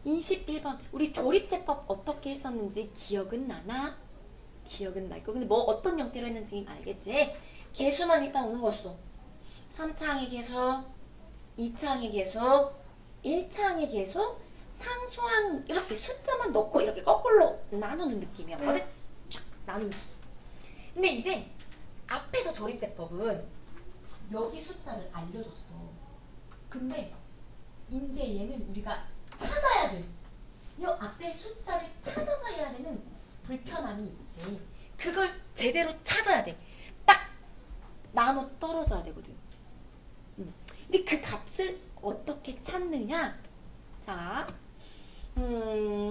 21번. 우리 조립제법 어떻게 했었는지 기억은 나나? 기억은 날 거. 근데 뭐 어떤 형태로 했는지 알겠지? 개수만 일단 오는 거였어. 3차 항의 개수, 2차 항의 개수, 1차 항의 개수, 상수항 이렇게 숫자만 넣고 이렇게 거꾸로 나누는 느낌이었거든? 쫙 나누기. 근데 이제 앞에서 조립제법은 여기 숫자를 알려줬어. 근데 이제 얘는 우리가 찾아야 돼. 이 앞에 숫자를 찾아서 해야 되는 불편함이 있지. 그걸 제대로 찾아야 돼. 딱 나눠 떨어져야 되거든. 근데 그 값을 어떻게 찾느냐? 자,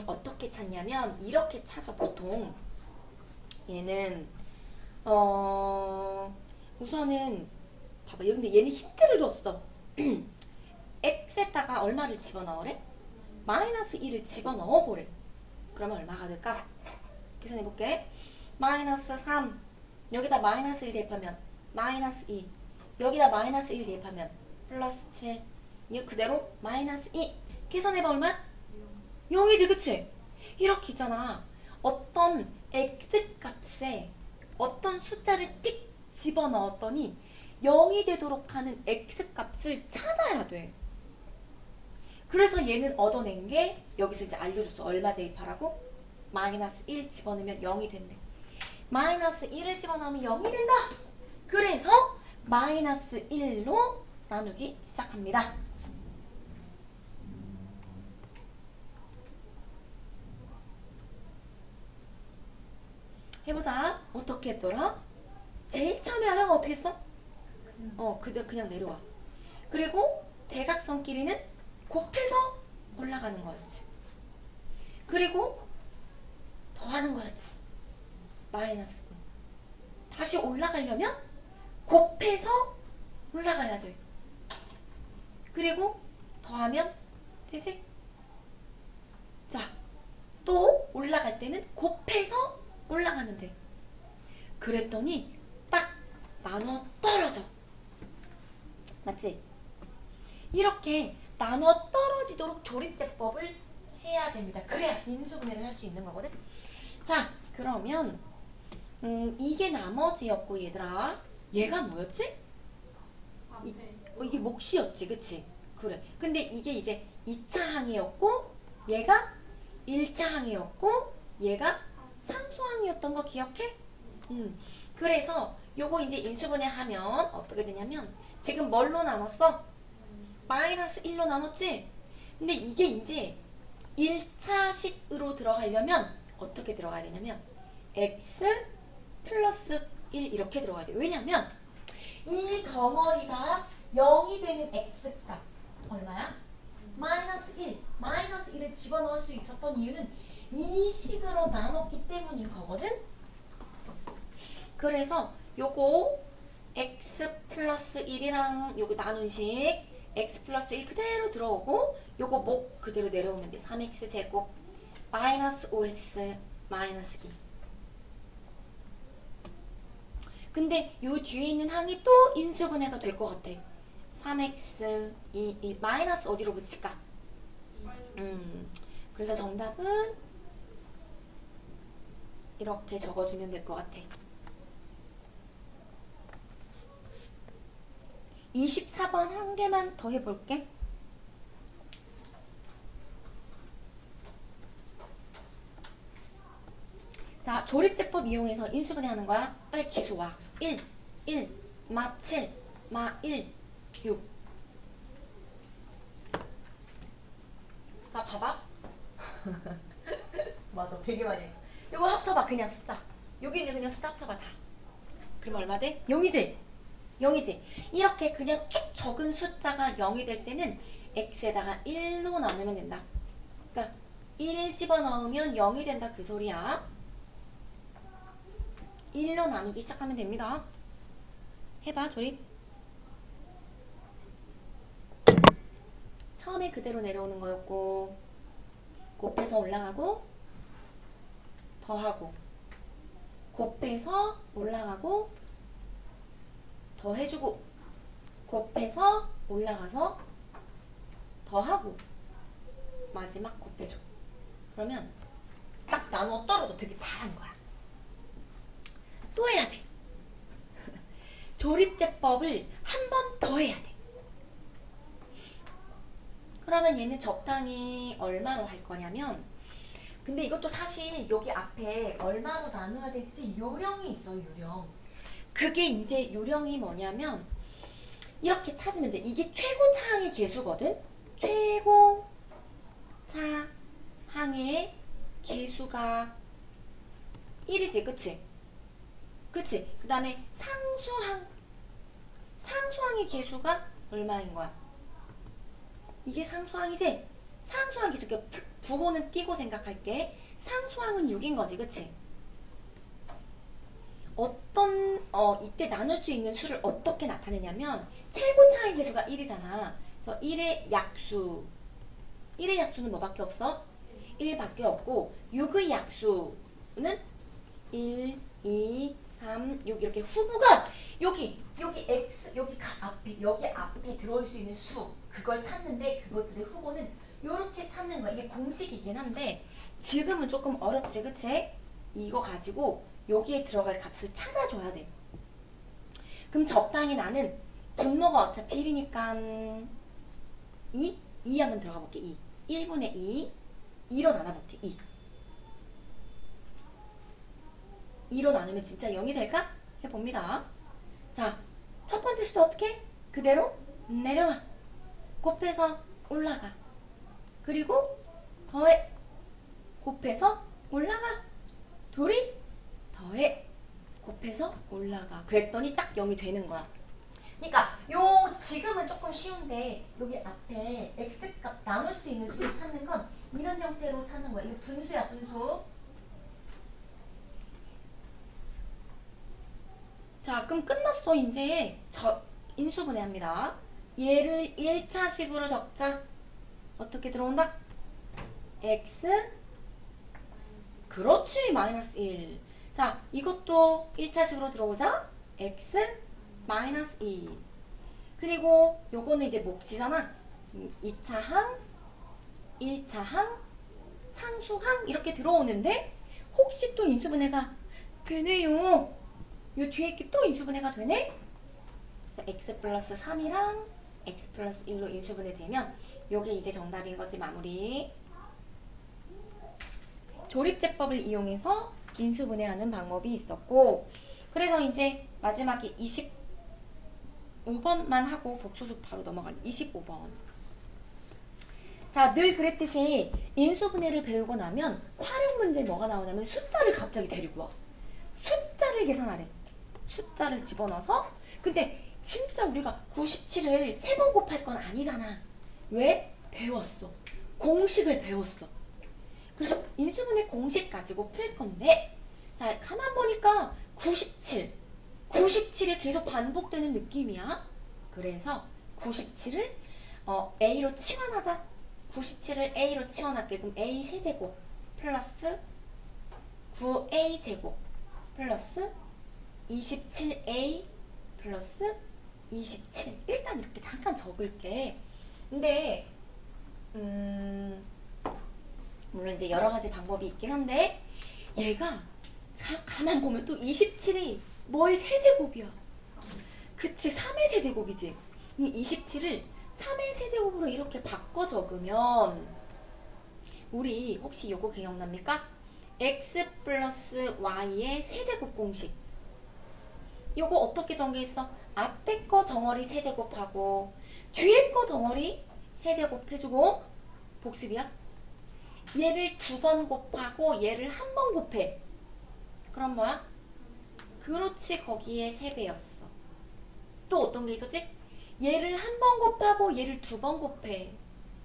어떻게 찾냐면 이렇게 찾아. 보통 얘는 우선은 봐봐. 근데 얘는 힌트를 줬어. x에다가 얼마를 집어넣으래? 마이너스 2를 집어넣어보래. 그러면 얼마가 될까? 계산해볼게. 마이너스 3 여기다 마이너스 1 대입하면 마이너스 2 여기다 마이너스 1 대입하면 플러스 7 이거 그대로 마이너스 2 계산해봐. 얼마? 0이지 그치? 이렇게 있잖아. 어떤 x값에 어떤 숫자를 띡 집어넣었더니 0이 되도록 하는 x값을 찾아야 돼. 그래서 얘는 얻어낸 게 여기서 이제 알려줬어. 얼마 대입하라고? 마이너스 1 집어넣으면 0이 된대. 마이너스 1을 집어넣으면 0이 된다. 그래서 마이너스 1로 나누기 시작합니다. 해보자. 어떻게 했더라? 제일 처음에 하려면 어떻게 했어? 그냥 내려와. 그리고 대각선 길이는 곱해서 올라가는 거였지. 그리고 더하는 거였지. 마이너스 9. 다시 올라가려면 곱해서 올라가야 돼. 그리고 더하면 되지? 자, 또 올라갈 때는 곱해서 올라가면 돼. 그랬더니 딱 나눠 떨어져. 맞지? 이렇게 나눠 떨어지도록 조립제법을 해야 됩니다. 그래야 인수분해를 할 수 있는 거거든. 자, 그러면 이게 나머지였고 얘들아, 얘가 뭐였지? 이게 몫이었지, 그치? 그래. 근데 이게 이제 2차 항이었고 얘가 1차 항이었고 얘가 상수항이었던 거 기억해? 그래서 요거 이제 인수분해하면 어떻게 되냐면 지금 뭘로 나눴어? 마이너스 1로 나눴지? 근데 이게 이제 1차식으로 들어가려면 어떻게 들어가야 되냐면 x 플러스 1 이렇게 들어가야 돼. 왜냐면 이 덩어리가 0이 되는 x값 얼마야? 마이너스 1. 마이너스 1을 집어넣을 수 있었던 이유는 이 식으로 나눴기 때문인 거거든? 그래서 요거 x 플러스 1이랑 요거 나눈 식 x 플러스 1 그대로 들어오고 요거 목 그대로 내려오면 돼. 3x 제곱 마이너스 5x 마이너스 2. 근데 요 뒤에 있는 항이 또 인수분해가 될 것 같아. 3x 2 마이너스 어디로 붙일까? 그래서 정답은 이렇게 적어주면 될 것 같아. 24번 한 개만 더 해볼게. 자, 조립제법 이용해서 인수분해하는 거야. 빨리 계속 와. 1, 1, 마 7, 마 1, 6. 자, 봐봐. 맞아, 되게 많이 해. 이거 합쳐봐, 그냥 숫자. 여기 있는 그냥 숫자 합쳐봐, 다. 그럼 얼마 돼? 0이지? 0이지? 이렇게 그냥 쭉 적은 숫자가 0이 될 때는 x에다가 1로 나누면 된다. 그러니까 1 집어넣으면 0이 된다 그 소리야. 1로 나누기 시작하면 됩니다. 해봐, 조립. 처음에 그대로 내려오는 거였고 곱해서 올라가고 더하고 곱해서 올라가고 더해주고 곱해서 올라가서 더하고 마지막 곱해줘. 그러면 딱 나눠 떨어져. 되게 잘한 거야. 또 해야 돼. 조립제법을 한 번 더 해야 돼. 그러면 얘는 적당히 얼마로 할 거냐면, 근데 이것도 사실 여기 앞에 얼마로 나눠야 될지 요령이 있어요. 요령. 그게 이제 요령이 뭐냐면 이렇게 찾으면 돼. 이게 최고차항의 개수거든. 최고차항의 개수가 1이지. 그치? 그치? 그 다음에 상수항의 개수가 얼마인 거야? 이게 상수항이지? 상수항 개수, 부호는 띄고 생각할게. 상수항은 6인 거지. 그치? 이때 나눌 수 있는 수를 어떻게 나타내냐면, 최고차의 개수가 1이잖아. 그래서 1의 약수는 뭐밖에 없어? 1밖에 없고, 6의 약수는 1, 2, 3, 6 이렇게 후보가 여기 앞에 들어올 수 있는 수, 그걸 찾는데 그것들의 후보는 이렇게 찾는 거야. 이게 공식이긴 한데 지금은 조금 어렵지. 그치? 이거 가지고 여기에 들어갈 값을 찾아줘야 돼. 그럼 적당히 나는 분모가 어차피 1이니까 2 한번 들어가 볼게. 1분의 2로 나눠볼게. 2로 나누면 진짜 0이 될까? 해봅니다. 자, 첫 번째 수도 어떻게? 그대로 내려와. 곱해서 올라가. 그리고 더해. 곱해서 올라가. 둘이 더해. 곱해서 올라가. 그랬더니 딱 0이 되는 거야. 그러니까 지금은 조금 쉬운데 여기 앞에 x값 나눌 수 있는 수를 찾는 건 이런 형태로 찾는 거야. 이게 분수야, 분수. 자, 그럼 끝났어. 이제 인수분해합니다. 얘를 1차식으로 적자. 어떻게 들어온다? x 그렇지. 마이너스 1. 자, 이것도 1차식으로 들어오자. x 마이너스 2. 그리고 요거는 이제 몫이잖아. 2차항, 1차항, 상수항 이렇게 들어오는데 혹시 또 인수분해가 되네요. 요 뒤에 있게 또 인수분해가 되네? x 플러스 3이랑 x 플러스 1로 인수분해 되면 요게 이제 정답인 거지. 마무리. 조립제법을 이용해서 인수분해하는 방법이 있었고, 그래서 이제 마지막에 25번만 하고 복소수 바로 넘어갈 25번. 자, 늘 그랬듯이 인수분해를 배우고 나면 활용 문제에 뭐가 나오냐면 숫자를 갑자기 데리고 와. 숫자를 계산하래. 숫자를 집어넣어서. 근데 진짜 우리가 97을 3번 곱할 건 아니잖아. 왜? 배웠어. 공식을 배웠어. 그래서 인수분해 공식 가지고 풀 건데, 자, 가만 보니까 97이 계속 반복되는 느낌이야. 그래서 97을 A로 치환하자. 97을 A로 치환할게. 그럼 A 세제곱 플러스 9A 제곱 플러스 27A 플러스 27. 일단 이렇게 잠깐 적을게. 근데 물론 이제 여러 가지 방법이 있긴 한데, 얘가 가만 보면 또 27이 뭐의 세제곱이야? 그치, 3의 세제곱이지. 27을 3의 세제곱으로 이렇게 바꿔 적으면 우리 혹시 요거 기억납니까? x 플러스 y의 세제곱 공식. 요거 어떻게 전개했어? 앞에 거 덩어리 세제곱하고 뒤에 거 덩어리 세제곱 해주고 복습이야? 얘를 2번 곱하고 얘를 1번 곱해. 그럼 뭐야? 그렇지, 거기에 3배였어. 또 어떤 게 있었지? 얘를 1번 곱하고 얘를 2번 곱해.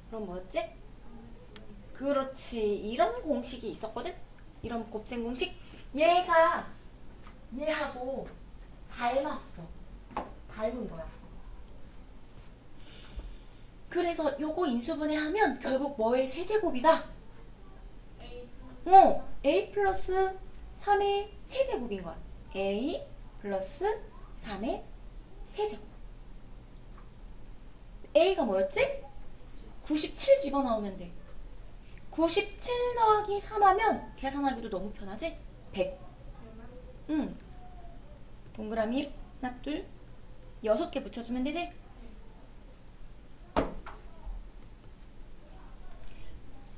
그럼 뭐였지? 그렇지, 이런 공식이 있었거든? 이런 곱셈 공식. 얘가 얘하고 닮았어. 닮은 거야. 그래서 요거 인수분해 하면 결국 뭐의 세제곱이다? a 플러스 3의 세제곱인 거야. a 플러스 3의 세제곱. a가 뭐였지? 97 집어넣으면 돼. 97 더하기 3 하면 계산하기도 너무 편하지? 100. 동그라미 하나, 둘, 6개 붙여주면 되지?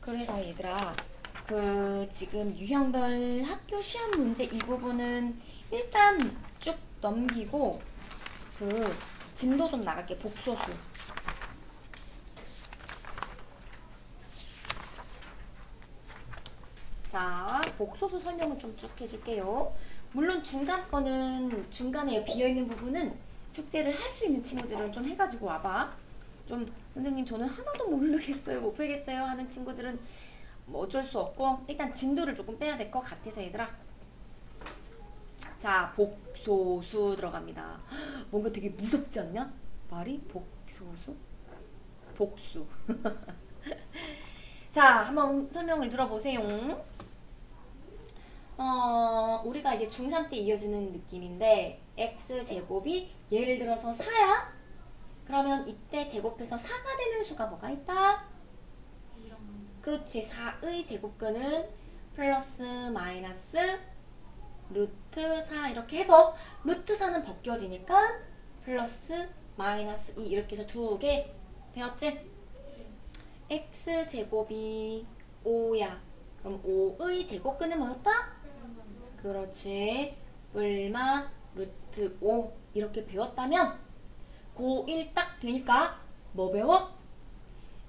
그래서 얘들아, 지금 유형별 학교 시험 문제 이 부분은 일단 쭉 넘기고 진도 좀 나갈게. 복소수. 자, 복소수 설명을 좀 쭉 해줄게요. 물론 중간 거는 중간에 비어있는 부분은 숙제를 할 수 있는 친구들은 좀 해가지고 와봐. 좀 선생님 저는 하나도 모르겠어요, 못 풀겠어요 하는 친구들은 뭐 어쩔 수 없고 일단 진도를 조금 빼야 될 것 같아서 얘들아. 자, 복소수 들어갑니다. 뭔가 되게 무섭지 않냐? 말이 복소수? 복수. 자, 한번 설명을 들어보세요. 우리가 이제 중3 때 이어지는 느낌인데 x제곱이 예를 들어서 4야? 그러면 이때 제곱해서 4가 되는 수가 뭐가 있다? 그렇지. 4의 제곱근은 플러스 마이너스 루트 4 이렇게 해서 루트 4는 벗겨지니까 플러스 마이너스 2 이렇게 해서 두 개 배웠지? x제곱이 5야. 그럼 5의 제곱근은 뭐였다? 그렇지. 얼마? 루트 5 이렇게 배웠다면 고1 딱 되니까 뭐 배워?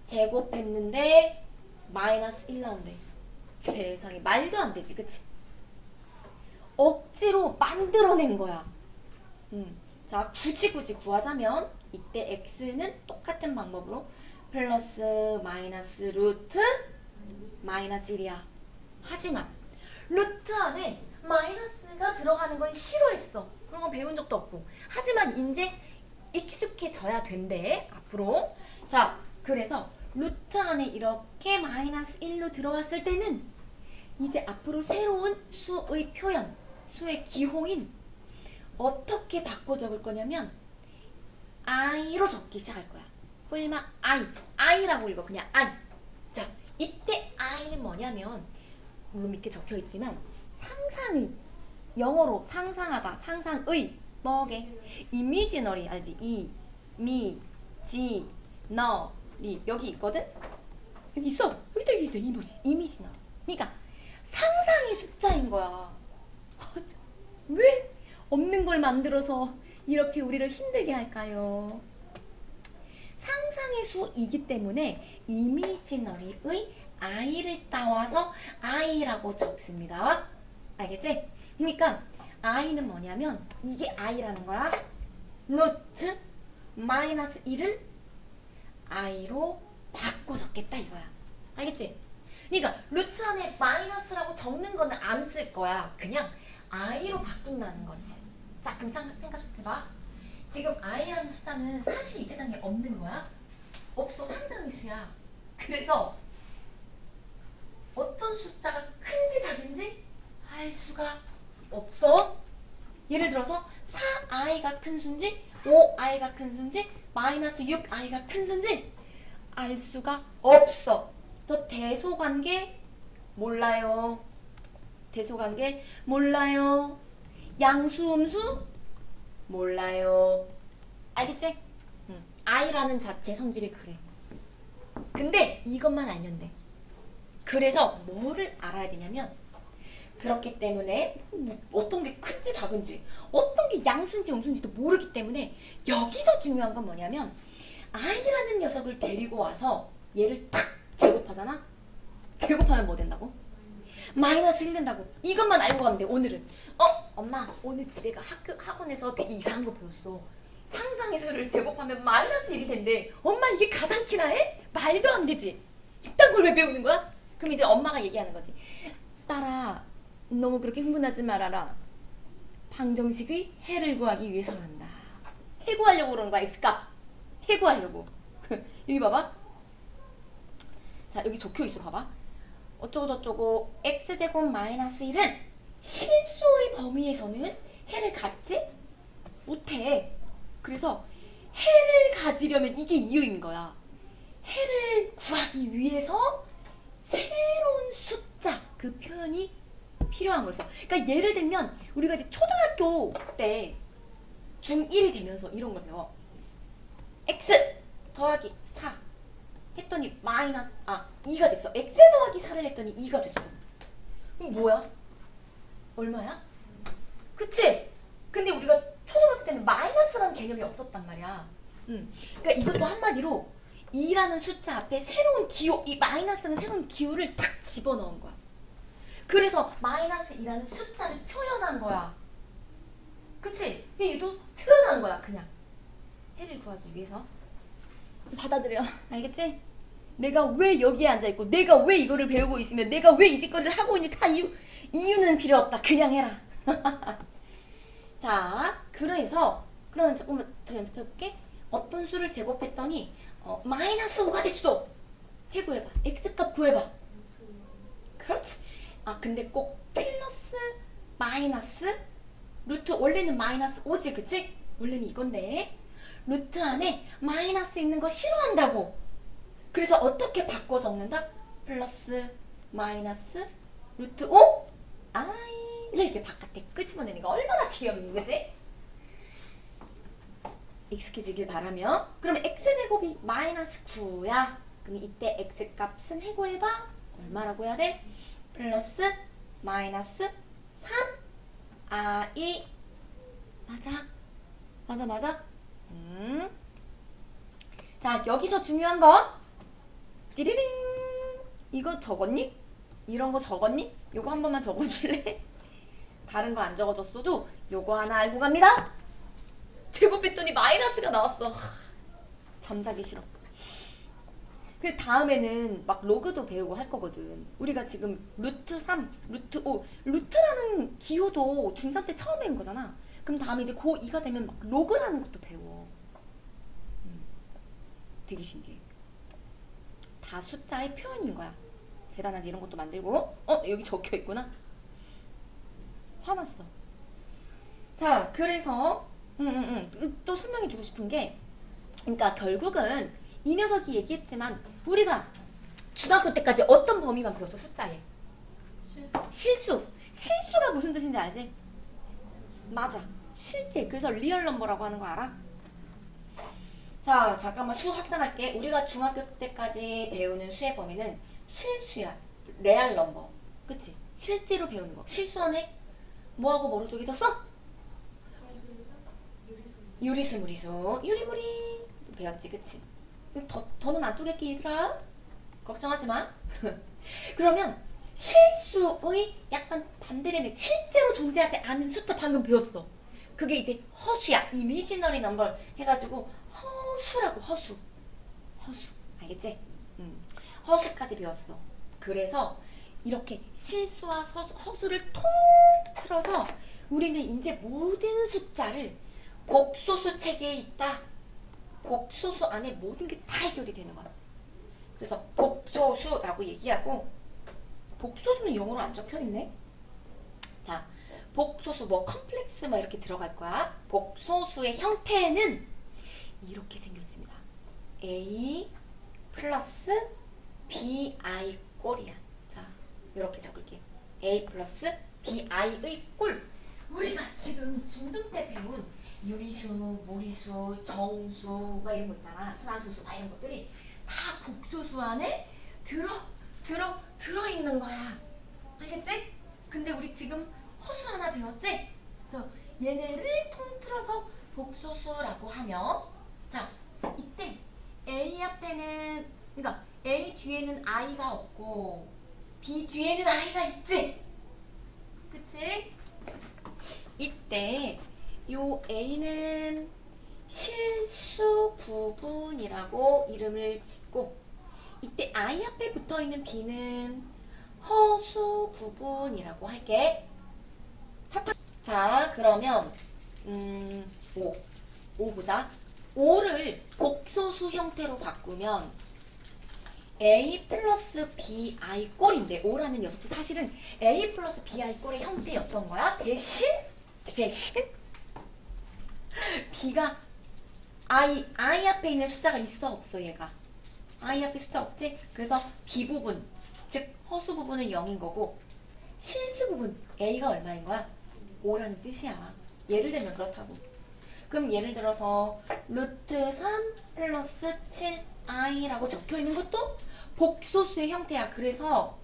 제곱했는데 마이너스 1 나온대. 세상에 말도 안 되지, 그치? 억지로 만들어낸 거야. 자, 굳이 구하자면 이때 x는 똑같은 방법으로 플러스 마이너스 루트 마이너스 1이야. 하지만 루트 안에 마이너스가 들어가는 건 싫어했어. 그런 건 배운 적도 없고. 하지만 이제 익숙해져야 된대, 앞으로. 자, 그래서 루트 안에 이렇게 마이너스 1로 들어갔을 때는 이제 앞으로 새로운 수의 표현, 수의 기호인 어떻게 바꿔 적을 거냐면 i로 적기 시작할 거야. 얼마? i라고 읽어. 그냥 i. 자, 이때 i는 뭐냐면 물론 밑에 적혀 있지만 상상의, 영어로 상상하다, 상상의 뭐게? 이미지너리 알지? 이미지너리 여기 있거든? 여기 있어. 여기다 이미지너리. 그러니까 상상의 숫자인 거야. 왜 없는 걸 만들어서 이렇게 우리를 힘들게 할까요? 상상의 수이기 때문에 이미지너리의 i를 따와서 i라고 적습니다. 알겠지? 그러니까 i는 뭐냐면 이게 i라는 거야. 루트 마이너스 1을 i로 바꿔 적겠다 이거야. 알겠지? 그러니까 루트 안에 마이너스라고 적는 거는 안 쓸 거야. 그냥 i로 바꾼다는 거지. 자, 그럼 생각 좀 해봐. 지금 i라는 숫자는 사실 이 세상에 없는 거야. 없어. 상상의 수야. 그래서 어떤 숫자가 큰지 작은지 알 수가 없어. 예를 들어서 4i가 큰 수인지 5i가 큰 수인지 마이너스 6i가 큰 수인지 알 수가 없어. 저 대소관계 몰라요. 대소관계 몰라요. 양수음수 몰라요. 알겠지? i라는 자체 성질이 그래. 근데 이것만 알면 돼. 그래서 뭐를 알아야 되냐면 그렇기 때문에 어떤 게 큰지 작은지 어떤 게 양수인지 음수인지도 모르기 때문에 여기서 중요한 건 뭐냐면 i라는 녀석을 데리고 와서 얘를 탁 제곱하잖아? 제곱하면 뭐 된다고? 마이너스 1 된다고. 이것만 알고 가면 돼. 오늘은 엄마 오늘 집에 학원에서 되게 이상한 거 배웠어. 상상의 수를 제곱하면 마이너스 1이 된대. 엄마 이게 가당키나 해? 말도 안 되지. 이딴 걸 왜 배우는 거야? 그럼 이제 엄마가 얘기하는 거지. 딸아 너무 그렇게 흥분하지 말아라. 방정식의 해를 구하기 위해서란다. 해구하려고 그러는 거야. x값 해구하려고. 여기 봐봐. 자, 여기 적혀있어. 봐봐. 어쩌고저쩌고 x제곱 마이너스 1은 실수의 범위에서는 해를 갖지 못해. 그래서 해를 가지려면 이게 이유인 거야. 해를 구하기 위해서 새로운 숫자 그 표현이 필요한 거였어. 그러니까 예를 들면 우리가 이제 초등학교 때 중1이 되면서 이런 걸 배워. x 더하기 4 했더니 마이너스 2가 됐어. x 더하기 4를 했더니 2가 됐어. 그럼 뭐야? 얼마야? 그치? 근데 우리가 초등학교 때는 마이너스라는 개념이 없었단 말이야. 그러니까 이것도 한마디로 2라는 숫자 앞에 새로운 기호, 이 마이너스는 새로운 기호를 탁 집어넣은 거야. 그래서 마이너스 2라는 숫자를 표현한 거야. 그치? 얘도 표현한 거야, 그냥. 해를 구하기 위해서. 받아들여. 알겠지? 내가 왜 여기에 앉아있고, 내가 왜 이거를 배우고 있으면, 내가 왜 이 짓거리를 하고 있니? 다 이유는 필요 없다. 그냥 해라. 자, 그래서, 그러면 조금 더 연습해볼게. 어떤 수를 제곱했더니, 마이너스 5가 됐어. 해 구해봐. x값 구해봐. 그렇지. 근데 꼭 플러스, 마이너스, 루트, 원래는 마이너스 5지, 그치? 원래는 이건데. 루트 안에 마이너스 있는 거 싫어한다고. 그래서 어떻게 바꿔 적는다? 플러스, 마이너스, 루트 5? i를 이렇게 바깥에 끄집어내는 거 얼마나 귀엽니, 그치? 익숙해지길 바라며. 그러면 x제곱이 마이너스 9야. 그럼 이때 x값은 해구해봐. 얼마라고 해야 돼? 플러스, 마이너스 3, i. 맞아. 자, 여기서 중요한 거. 띠리링. 이거 적었니? 이런 거 적었니? 요거 한 번만 적어줄래? 다른 거 안 적어줬어도 요거 하나 알고 갑니다. 제곱했더니 마이너스가 나왔어. 잠자기 싫어. 그리고 다음에는 막 로그도 배우고 할 거거든. 우리가 지금 루트 3, 루트 5, 루트라는 기호도 중3 때 처음 배운 거잖아. 그럼 다음에 이제 고2가 되면 막 로그라는 것도 배워. 되게 신기해. 다 숫자의 표현인 거야. 대단하지. 이런 것도 만들고. 여기 적혀 있구나. 화났어. 자, 그래서 또 설명해 주고 싶은 게, 그러니까 결국은 이 녀석이 얘기했지만 우리가 중학교 때까지 어떤 범위만 배웠어? 숫자에. 실수가 무슨 뜻인지 알지? 맞아. 실제. 그래서 리얼 넘버라고 하는 거 알아? 자, 잠깐만 수 확장할게. 우리가 중학교 때까지 배우는 수의 범위는 실수야. 레알 넘버. 그치? 실제로 배우는 거. 실수하네? 뭐하고 뭐로 쪼개졌어? 유리수, 무리수. 유리무리. 배웠지, 그치? 더는 안 쪼갤게, 얘들아. 걱정하지 마. 그러면 실수의 약간 반대되는 실제로 존재하지 않은 숫자 방금 배웠어. 그게 이제 허수야. 이미지너리 넘버 해가지고 허수라고. 허수. 알겠지? 허수까지 배웠어. 그래서 이렇게 실수와 허수를 통틀어서 우리는 이제 모든 숫자를 복소수 체계에 있다. 복소수 안에 모든 게 다 해결이 되는 거야. 그래서 복소수라고 얘기하고, 복소수는 영어로 안 적혀있네. 자, 복소수 뭐 컴플렉스 뭐 이렇게 들어갈 거야. 복소수의 형태는 이렇게 생겼습니다. a 플러스 bi 꼴이야. 자, 이렇게 적을게. a 플러스 bi의 꼴. 우리가 지금 중등 때 배운 유리수, 무리수, 정수 막 이런 거 있잖아. 순환소수 막 이런 것들이 다 복소수 안에 들어있는 거야. 알겠지? 근데 우리 지금 허수 하나 배웠지? 그래서 얘네를 통틀어서 복소수라고 하면, 자, 이때 A 앞에는, 그러니까 A 뒤에는 i가 없고 B 뒤에는 i가 있지? 그치? 이때 요 A는 실수 부분이라고 이름을 짓고, 이때 I 앞에 붙어있는 B는 허수 부분이라고 할게. 자, 그러면 5 보자. 5를 복소수 형태로 바꾸면 a 플러스 bi 꼴인데 O라는 녀석도 사실은 a 플러스 bi 꼴의 형태였던 거야. 대신 b가 i 앞에 있는 숫자가 있어 없어 얘가? i 앞에 숫자 없지? 그래서 b 부분 즉 허수 부분은 0인 거고 실수 부분 a가 얼마인 거야? 5라는 뜻이야. 예를 들면 그렇다고. 그럼 예를 들어서 루트 3 플러스 7i라고 적혀 있는 것도 복소수의 형태야. 그래서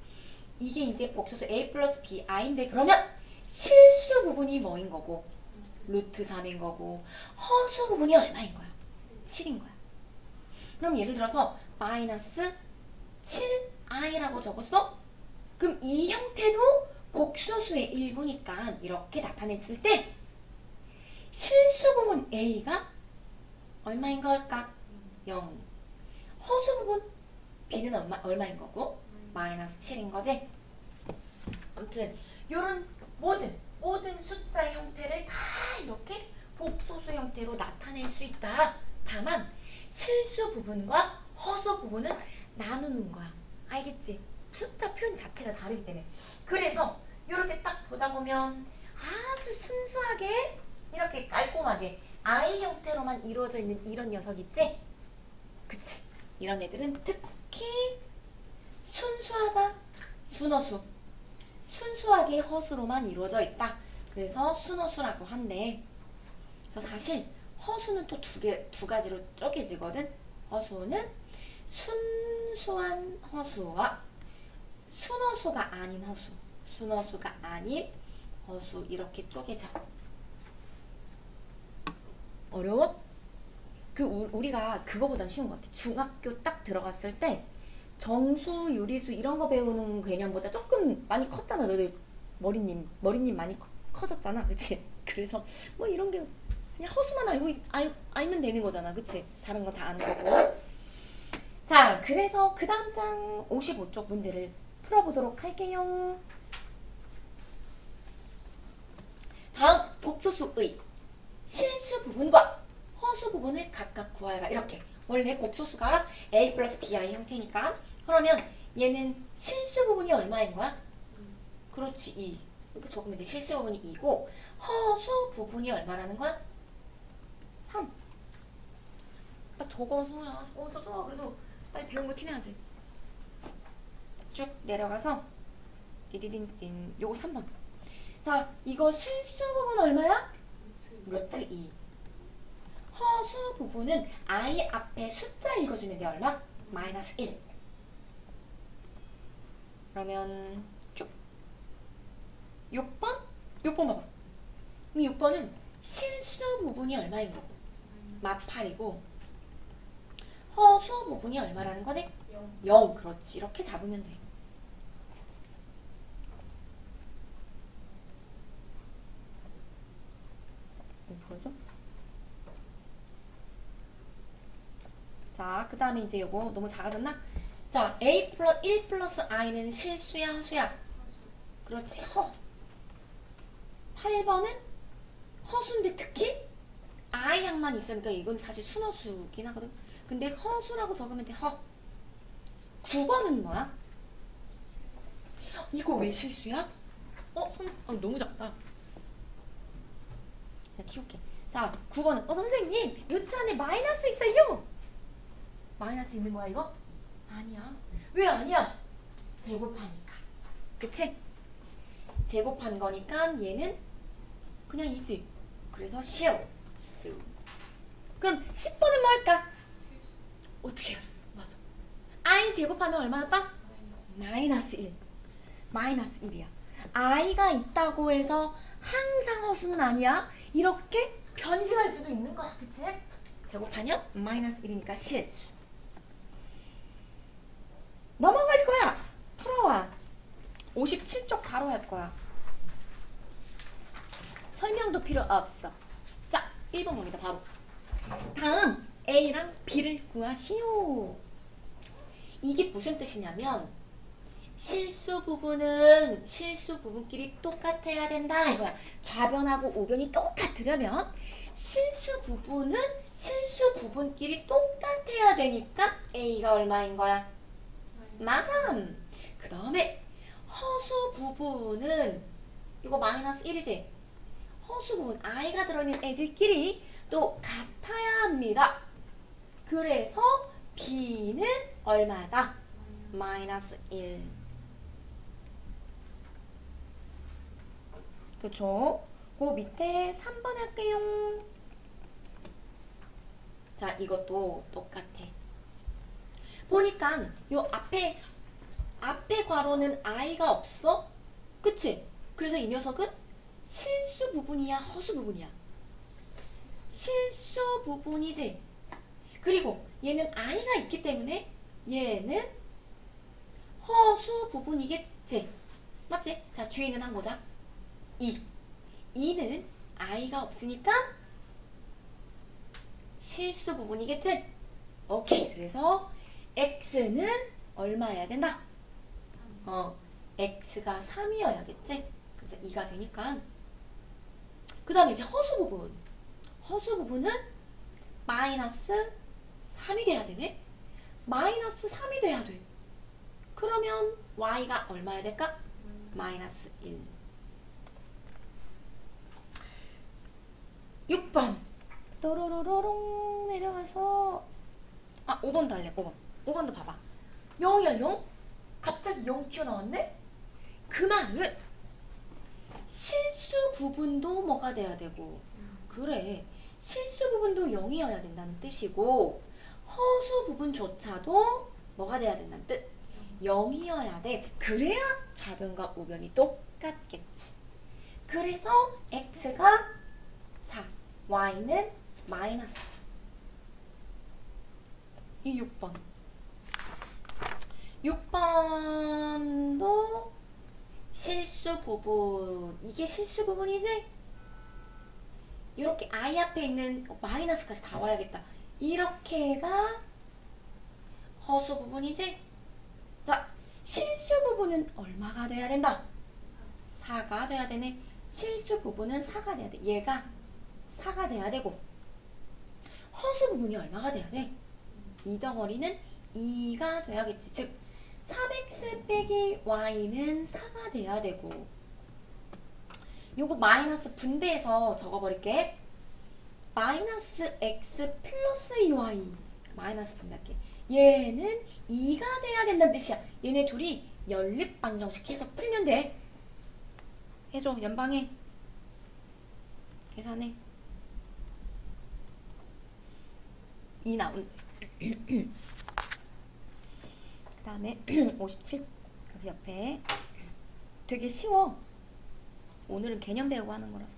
이게 이제 복소수 a 플러스 bi인데 그러면 실수 부분이 뭐인 거고? 루트 3인 거고 허수 부분이 얼마인 거야? 7인 거야. 그럼 예를 들어서 마이너스 7i라고 적었어? 그럼 이 형태도 복소수의 일부니까 이렇게 나타냈을 때 실수 부분 a가 얼마인 걸까? 0. 허수 부분 b는 얼마인 거고? 마이너스 7인 거지? 아무튼 요런 모든 숫자 형태를 다 이렇게 복소수 형태로 나타낼 수 있다. 다만 실수 부분과 허수 부분은 나누는 거야. 알겠지? 숫자 표현 자체가 다르기 때문에. 그래서 이렇게 딱 보다 보면 아주 순수하게 이렇게 깔끔하게 I 형태로만 이루어져 있는 이런 녀석 있지? 그치? 이런 애들은 특히 순수하다, 순허수. 순수하게 허수로만 이루어져 있다. 그래서 순허수라고 한대. 그래서 사실 허수는 또 두 가지로 쪼개지거든. 허수는 순수한 허수와 순허수가 아닌 허수, 순허수가 아닌 허수 이렇게 쪼개져. 어려워? 우리가 그거보단 쉬운 것 같아. 중학교 딱 들어갔을 때 정수, 유리수 이런 거 배우는 개념보다 조금 많이 컸잖아. 너들 머리님 많이 커졌잖아. 그치? 그래서 뭐 이런 게 그냥 허수만 알면 되는 거잖아. 그치? 다른 거 다 아는 거고. 자, 그래서 그 다음 장 55쪽 문제를 풀어보도록 할게요. 다음 복소수의 실수 부분과 허수 부분을 각각 구하여라. 이렇게. 원래 복소수가 a 플러스 bi 형태니까. 그러면 얘는 실수 부분이 얼마인 거야? 그렇지, 2. 이렇게 적으면 돼. 실수 부분이 2고 허수 부분이 얼마라는 거야? 3. 나 적어서야. 써줘. 그래도 빨리 배운 거 티내야지. 쭉 내려가서 디디딘딘 요거 3번. 자, 이거 실수 부분 얼마야? 루트 2. 허수 부분은 i 앞에 숫자 읽어주면 돼. 얼마? 마이너스 1. 그러면 쭉 6번? 6번 봐봐. 그럼 6번은 실수 부분이 얼마인 거고? 마8이고 허수 부분이 얼마라는 거지? 0. 그렇지. 이렇게 잡으면 돼. 보여줘? 자, 그 다음에 이제 요거 너무 작아졌나? 자, 1 플러스 i는 실수야, 허수야? 그렇지, 허. 8번은 허수인데 특히 I 양만 있으니까 이건 사실 순허수긴 하거든. 근데 허수라고 적으면 돼, 허. 9번은 뭐야? 이거 왜 실수야? 너무 작다. 그냥 키울게. 자, 9번은 선생님 루트 안에 마이너스 있어요. 마이너스 있는 거야 이거? 아니야. 왜 아니야? 제곱하니까. 그치? 제곱한 거니까 얘는 그냥 이지. 그래서 실수. 그럼 10번은 뭐 할까? 어떻게 알았어? 맞아. I 제곱하면 얼마였다? 마이너스 1. 마이너스 1이야. i가 있다고 해서 항상 허수는 아니야. 이렇게 변신할 수도 있는 거야. 그치? 제곱하면 마이너스 1이니까 실수. 넘어갈 거야. 풀어와. 57쪽 바로 할 거야. 설명도 필요 없어. 자, 1번 봅니다. 바로. 다음 A랑 B를 구하시오. 이게 무슨 뜻이냐면 실수 부분은 실수 부분끼리 똑같아야 된다 이거야. 좌변하고 우변이 똑같으려면 실수 부분은 실수 부분끼리 똑같아야 되니까 A가 얼마인 거야? 마삼. 그 다음에 허수 부분은 이거 마이너스 1이지. 허수 부분 i가 들어있는 애들끼리 또 같아야 합니다. 그래서 b는 얼마다? 마이너스 1. 그쵸? 그 밑에 3번 할게요. 자, 이것도 똑같아. 보니까 요 앞에 괄호는 i가 없어? 그치? 그래서 이 녀석은 실수 부분이야, 허수 부분이야? 실수 부분이지. 그리고 얘는 i가 있기 때문에 얘는 허수 부분이겠지. 맞지? 자, 뒤에 있는 한 보자. 2는 i가 없으니까 실수 부분이겠지? 오케이. 그래서 x는 얼마여야 된다? x가 3이어야겠지? 그래서 2가 되니까. 그 다음에 이제 허수 부분. 허수 부분은 마이너스 3이 돼야 되네? 마이너스 3이 돼야 돼. 그러면 y가 얼마야 될까? 마이너스 1. 6번. 또로로로롱 내려가서 5번도 할래. 5번도 봐봐. 0이야 0? 갑자기 0 튀어나왔네? 그 말은 실수 부분도 뭐가 돼야 되고, 그래, 실수 부분도 0이어야 된다는 뜻이고 허수 부분조차도 뭐가 돼야 된다는 뜻? 0이어야 돼. 그래야 좌변과 우변이 똑같겠지. 그래서 x가 4, y는 마이너스 9. 이 6번. 6번도 실수 부분. 이게 실수 부분이지? 이렇게 i 앞에 있는 마이너스까지 다 와야겠다. 이렇게가 허수 부분이지? 자, 실수 부분은 얼마가 돼야 된다? 4가 돼야 되네. 실수 부분은 4가 돼야 돼. 얘가 4가 돼야 되고, 허수 부분이 얼마가 돼야 돼? 이 덩어리는 2가 돼야겠지. 즉 3x 빼기 y는 4가 돼야 되고, 요거 마이너스 분배해서 적어버릴게. 마이너스 x 플러스 2y 마이너스 분배할게. 얘는 2가 돼야 된다는 뜻이야. 얘네 둘이 연립방정식 해서 풀면 돼. 해줘. 연방해. 계산해. 2 나온. 그 다음에 57. 그 옆에. 되게 쉬워. 오늘은 개념 배우고 하는 거라서.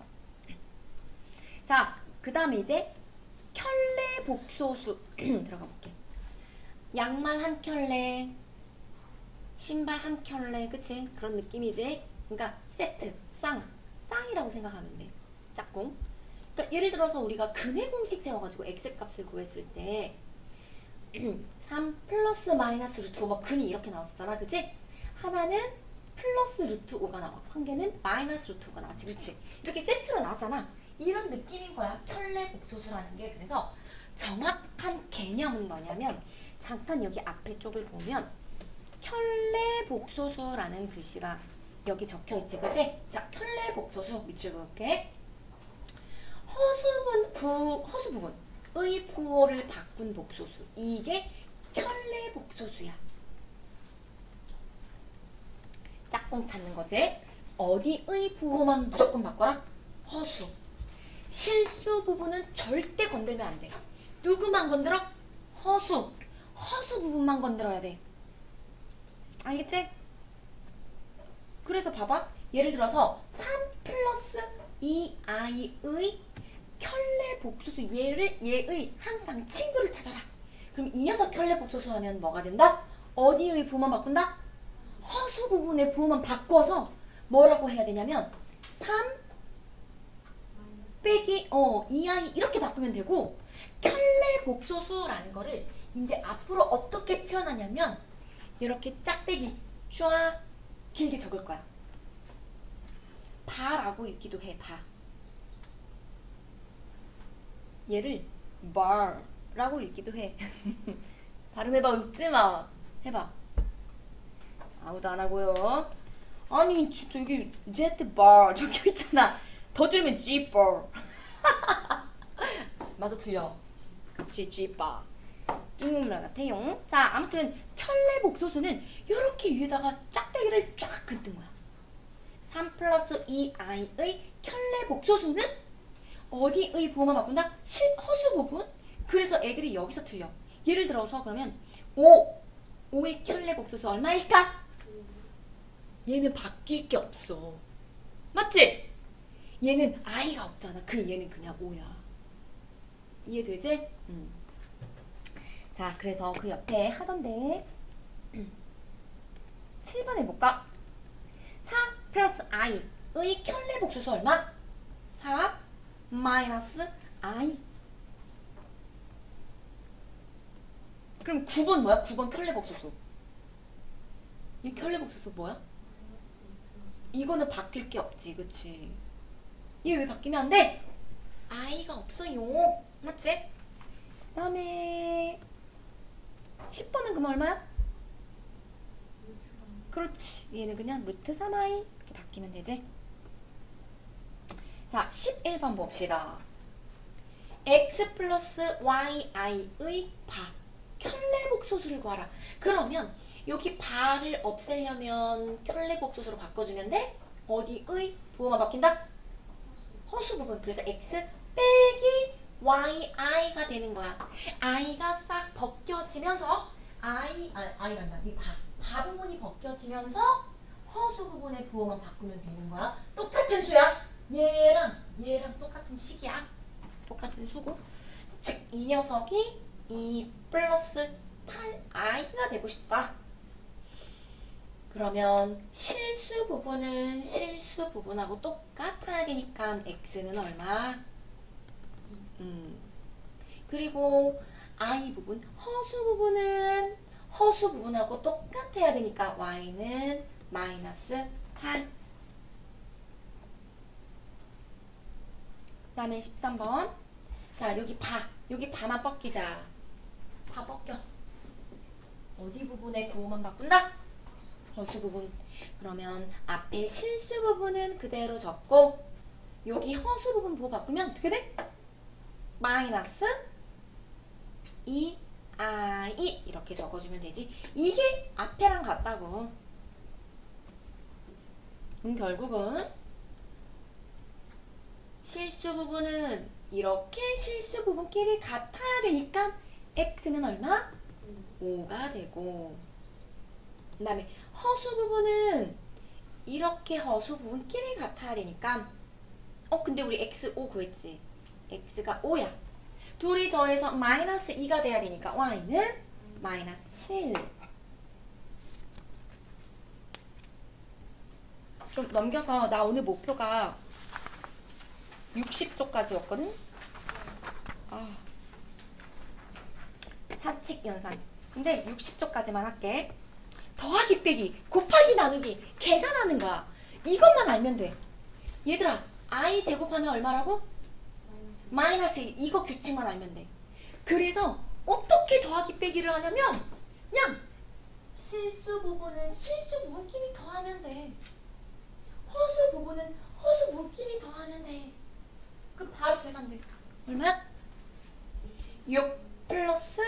자, 그 다음에 이제 켤레 복소수 들어가 볼게. 양말 한 켤레, 신발 한 켤레, 그치? 그런 느낌이지? 그러니까 세트, 쌍이라고 생각하면 돼. 짝꿍. 그러니까 예를 들어서 우리가 근의 공식 세워가지고 x값을 구했을 때 3 플러스 마이너스 루트 5, 뭐 근이 이렇게 나왔었잖아, 그치? 하나는 플러스 루트 5가 나와. 한 개는 마이너스 루트 5가 나왔지, 그렇지? 이렇게 세트로 나왔잖아. 이런 느낌인 거야, 켤레 복소수라는 게. 그래서 정확한 개념은 뭐냐면, 잠깐 여기 앞에 쪽을 보면 켤레 복소수라는 글씨가 여기 적혀있지, 그치? 자, 켤레 복소수 밑줄 그을게. 허수 부분의 부호를 바꾼 복소수. 이게 켤레 복소수야. 짝꿍 찾는 거지. 어디의 부호만 무조건 바꿔라? 허수. 실수 부분은 절대 건들면 안 돼. 누구만 건들어? 허수. 허수 부분만 건들어야 돼. 알겠지? 그래서 봐봐. 예를 들어서 3 플러스 2i의 켤레 복소수. 얘의 항상 친구를 찾아라. 그럼 이 녀석 켤레 복소수 하면 뭐가 된다? 어디의 부호만 바꾼다? 허수 부분의 부호만 바꿔서 뭐라고 해야 되냐면 3 빼기 2i 이렇게 바꾸면 되고, 켤레 복소수라는 거를 이제 앞으로 어떻게 표현하냐면 이렇게 짝대기 쫙 길게 적을 거야. 바라고 읽기도 해. 바. 얘를 bar라고 읽기도 해. 발음해봐. 웃지마. 해봐. 아무도 안 하고요. 아니 진짜 여기 Zbar 적혀있잖아. 더 들으면 Gbar. 맞아 틀려. 그치 Gbar. 중국말 같아요. 자 아무튼 켤레 복소수는 이렇게 위에다가 짝대기를 쫙 긋는 거야. 3 플러스 2i의 켤레 복소수는 어디의 부호만 바꾼다? 허수 부분? 그래서 애들이 여기서 틀려. 예를 들어서 그러면 5의 켤레 복소수 얼마일까? 얘는 바뀔 게 없어. 맞지? 얘는 i가 없잖아. 얘는 그냥 5야. 이해되지? 자, 그래서 그 옆에 하던데 7번 해볼까? 4 플러스 i의 켤레 복소수 얼마? 4 마이너스 i. 그럼 9번 뭐야? 9번 켤레 복소수. 이 켤레 복소수 뭐야? 이거는 바뀔 게 없지, 그치? 얘 왜 바뀌면 안 돼? i가 없어요. 맞지? 그 다음에 10번은 그럼 얼마야? 그렇지. 얘는 그냥 루트 3i 이렇게 바뀌면 되지. 자, 11번 봅시다. x 플러스 yi의 바 켤레 복소수를 구하라. 그러면 여기 바를 없애려면 켤레 복소수로 바꿔주면 돼? 어디의 부호만 바뀐다? 허수 부분. 그래서 x 빼기 yi가 되는 거야. i가 싹 벗겨지면서 i란다. 이 바 부분이 벗겨지면서 허수 부분의 부호만 바꾸면 되는 거야. 똑같은 수야. 얘랑 똑같은 식이야. 똑같은 수고. 즉 이 녀석이 2 플러스 8i가 되고 싶다. 그러면 실수 부분은 실수 부분하고 똑같아야 되니까 x는 얼마? 그리고 i 부분, 허수 부분은 허수 부분하고 똑같아야 되니까 y는 마이너스 8. 그 다음에 13번. 자, 여기 바만 벗기자. 바 벗겨. 어디 부분의 부호만 바꾼다? 허수 부분. 그러면 앞에 실수 부분은 그대로 적고 여기 허수 부분 부호 바꾸면 어떻게 돼? 마이너스 2i 이렇게 적어주면 되지. 이게 앞에랑 같다고. 결국은 실수 부분은 이렇게 실수 부분끼리 같아야 되니까 x는 얼마? 5가 되고, 그 다음에 허수 부분은 이렇게 허수 부분끼리 같아야 되니까 근데 우리 x 5 구했지? x가 5야. 둘이 더해서 마이너스 2가 돼야 되니까 y는 마이너스 7. 좀 넘겨서 나 오늘 목표가 60쪽까지였거든? 사칙 연산. 근데 60쪽까지만 할게. 더하기 빼기, 곱하기 나누기, 계산하는 거야. 이것만 알면 돼. 얘들아, i 제곱하면 얼마라고? 마이너스 1. 이거 규칙만 알면 돼. 그래서 어떻게 더하기 빼기를 하냐면 그냥 실수 부분은 실수 부분끼리 더하면 돼. 허수 부분은 허수 부분끼리 더하면 돼. 그럼 바로 계산돼. 얼마야? 6 플러스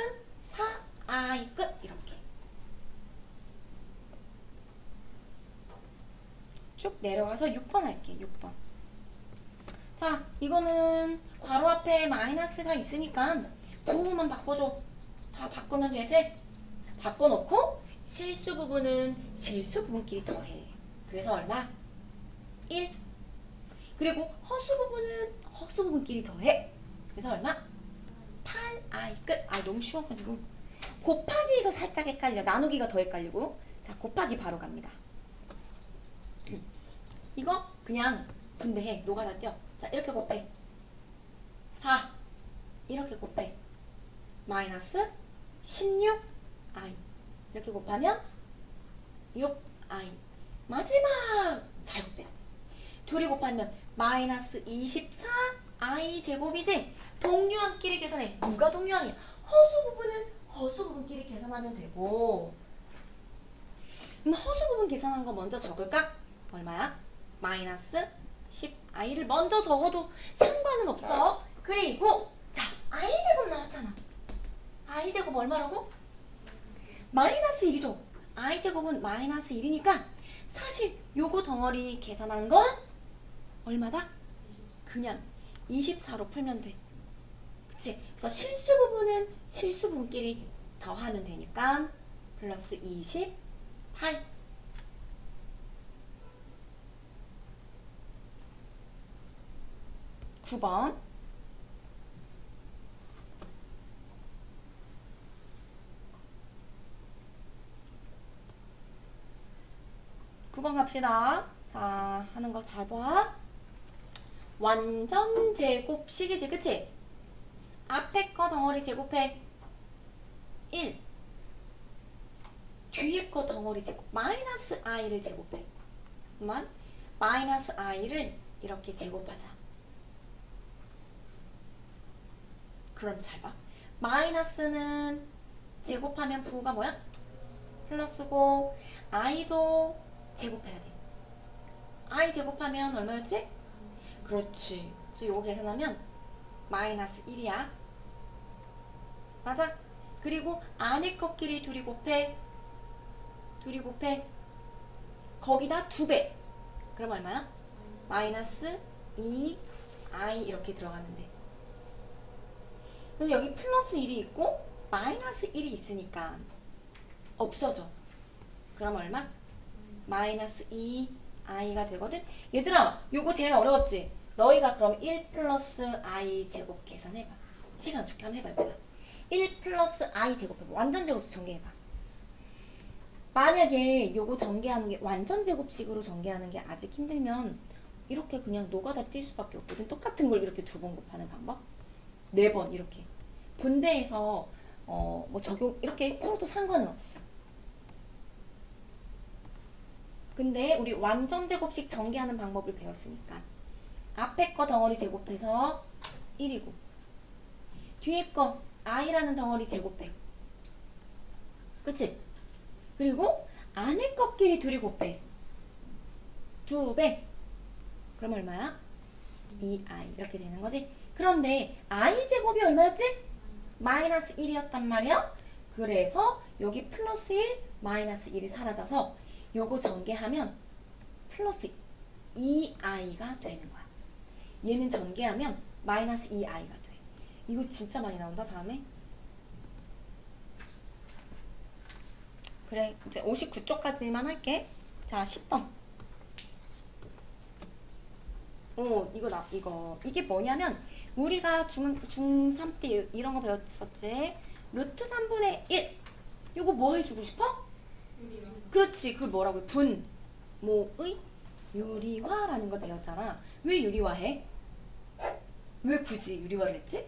4i 끝. 이렇게 쭉 내려가서 6번 할게. 6번. 자, 이거는 괄호 앞에 마이너스가 있으니까 부호만 바꿔줘. 다 바꾸면 되지? 바꿔놓고 실수 부분은 실수 부분끼리 더해. 그래서 얼마? 1. 그리고 허수 부분은 허수 부분끼리 더해. 그래서 얼마? 8i 끝. 너무 쉬워가지고 곱하기에서 살짝 헷갈려. 나누기가 더 헷갈리고. 자, 곱하기 바로 갑니다. 이거 그냥 분배해. 노가다 띄어. 자, 이렇게 곱해. 4. 이렇게 곱해. 마이너스 16i. 이렇게 곱하면 6i. 마지막 잘 곱해야 돼. 둘이 곱하면 마이너스 24i 제곱이지. 동류항끼리 계산해. 누가 동류항이야? 허수 부분은 허수 부분끼리 계산하면 되고, 그럼 허수 부분 계산한 거 먼저 적을까? 얼마야? 마이너스 10i를 먼저 적어도 상관은 없어. 그리고 자, i제곱 나왔잖아. i제곱 얼마라고? 마이너스 1이죠. i제곱은 마이너스 1이니까 사실 요거 덩어리 계산한 건 얼마다? 그냥 24로 풀면 돼. 그치? 그래서 실수 부분은 실수 분끼리 더하면 되니까 플러스 28. 9번. 9번 갑시다. 자, 하는 거 잘 봐. 완전 제곱식이지, 그치? 앞에 거 덩어리 제곱해 1. 뒤에 거 덩어리 제곱 마이너스 i를 제곱해. 그만 마이너스 i를 이렇게 제곱하자. 그럼 잘 봐. 마이너스는 제곱하면 부호가 뭐야? 플러스고 i도 제곱해야 돼. i 제곱하면 얼마였지? 그렇지. 그래서 요거 계산하면 마이너스 1이야. 맞아? 그리고 안에 것끼리 둘이 곱해. 거기다 2배. 그럼 얼마야? 마이너스 2i 이렇게 들어가면 돼. 그래서 여기 플러스 1이 있고 마이너스 1이 있으니까 없어져. 그럼 얼마? 마이너스 2i가 되거든? 얘들아, 요거 제일 어려웠지? 너희가 그럼 1 플러스 i 제곱 계산해봐. 시간 줄게 한번 해봐. 여기다. 1 플러스 i 제곱 해봐. 완전 제곱 전개해봐. 만약에 요거 전개하는 게 완전 제곱식으로 전개하는 게 아직 힘들면 이렇게 그냥 노가다 뛸 수밖에 없거든. 똑같은 걸 이렇게 2번 곱하는 방법. 4번 이렇게. 분배해서 뭐 적용 이렇게 풀어도 상관은 없어. 근데 우리 완전 제곱식 전개하는 방법을 배웠으니까 앞에 거 덩어리 제곱해서 1이고 뒤에 거 i라는 덩어리 제곱해. 그치? 그리고 안에 것끼리 둘이 곱해. 2배. 그럼 얼마야? 2i 이렇게 되는 거지. 그런데 i 제곱이 얼마였지? 마이너스 1이었단 말이야. 그래서 여기 플러스 1, 마이너스 1이 사라져서 요거 전개하면 플러스 2i가 되는 거야. 얘는 전개하면 마이너스 2i가 돼. 이거 진짜 많이 나온다 다음에. 그래, 이제 59쪽까지만 할게. 자, 10번. 이게 뭐냐면 우리가 중3 때 이런 거 배웠었지. 루트 3분의 1. 이거 뭐 해주고 싶어? 유리화. 그렇지. 그걸 뭐라고 해? 분모의 유리화라는 걸 배웠잖아. 왜 유리화해? 왜 굳이 유리화를 했지?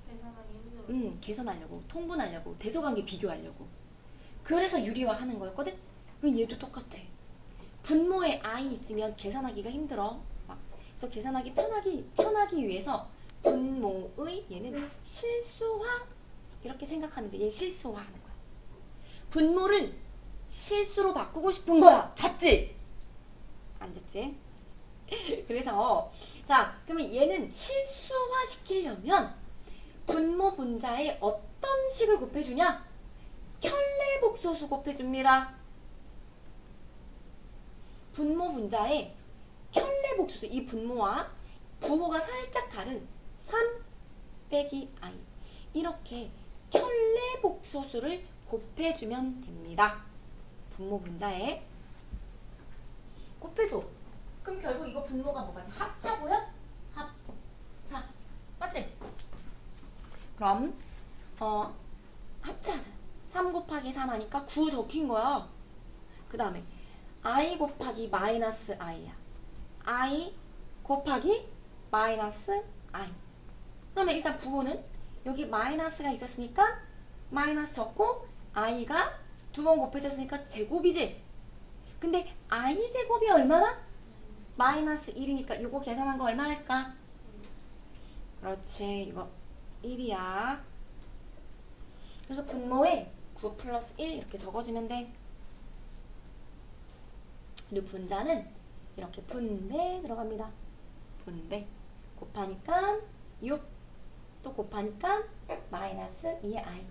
계산하기 힘들어. 계산하려고, 통분하려고, 대소관계 비교하려고. 그래서 유리화하는 거였거든? 얘도 똑같아. 분모에 i 있으면 계산하기가 힘들어. 그래서 계산하기 편하기 위해서 분모의 얘는 실수화 이렇게 생각하면 돼. 얘 실수화하는 거야. 분모를 실수로 바꾸고 싶은 거야. 잤지? 안 잤지? 그래서 자, 그러면 얘는 실수화 시키려면 분모 분자에 어떤 식을 곱해주냐? 켤레복소수 곱해줍니다. 분모 분자에 켤레복소수, 이 분모와 부호가 살짝 다른 3 빼기 i 이렇게 켤레복소수를 곱해주면 됩니다. 분모 분자에 곱해줘. 그럼 결국 이거 분모가 뭐가 돼? 합차고요? 합차. 맞지? 그럼 합차하자. 3 곱하기 3 하니까 9 적힌 거야. 그 다음에 i 곱하기 마이너스 i야. i 곱하기 마이너스 i. 그러면 일단 부호는 여기 마이너스가 있었으니까 마이너스 적고 i가 2번 곱해졌으니까 제곱이지. 근데 i 제곱이 얼마나? 마이너스 1이니까 이거 계산한 거 얼마 할까? 그렇지. 이거 1이야. 그래서 분모에 9 플러스 1 이렇게 적어주면 돼. 그리고 분자는 이렇게 분배 들어갑니다. 분배 곱하니까 6, 또 곱하니까 마이너스 2i.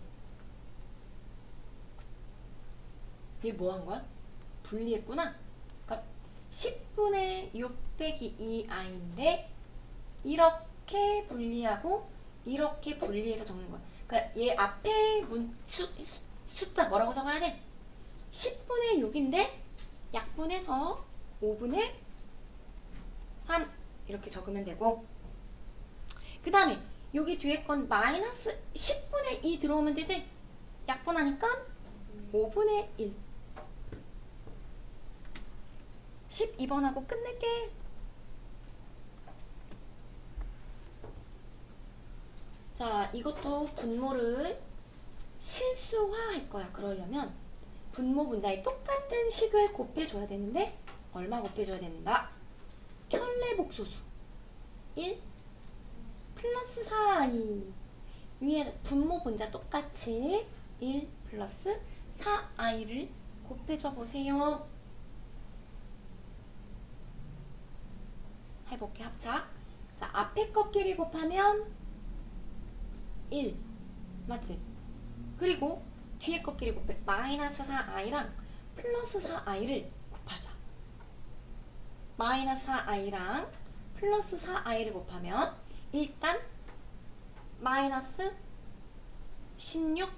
이게 뭐 한 거야? 분리했구나. 그러니까 10분의 6 빼기 2i인데 이렇게 분리하고 이렇게 분리해서 적는 거야. 그러니까 얘 앞에 숫자 뭐라고 적어야 돼? 10분의 6인데 약분해서 5분의 3 이렇게 적으면 되고, 그 다음에 여기 뒤에 건 마이너스 10분의 2 들어오면 되지? 약분하니까 5분의 1. 12번하고 끝낼게. 자, 이것도 분모를 실수화할 거야. 그러려면 분모 분자에 똑같은 식을 곱해줘야 되는데 얼마 곱해줘야 된다? 켤레 복소수 1 플러스 4i. 위에 분모 분자 똑같이 1 플러스 4i를 곱해줘 보세요. 해볼게. 합차. 자, 앞에 것끼리 곱하면 1 맞지? 그리고 뒤에 것끼리 곱해 마이너스 4i랑 플러스 4i를 곱하자. 마이너스 4i랑 플러스 4i를 곱하면 일단 마이너스 16i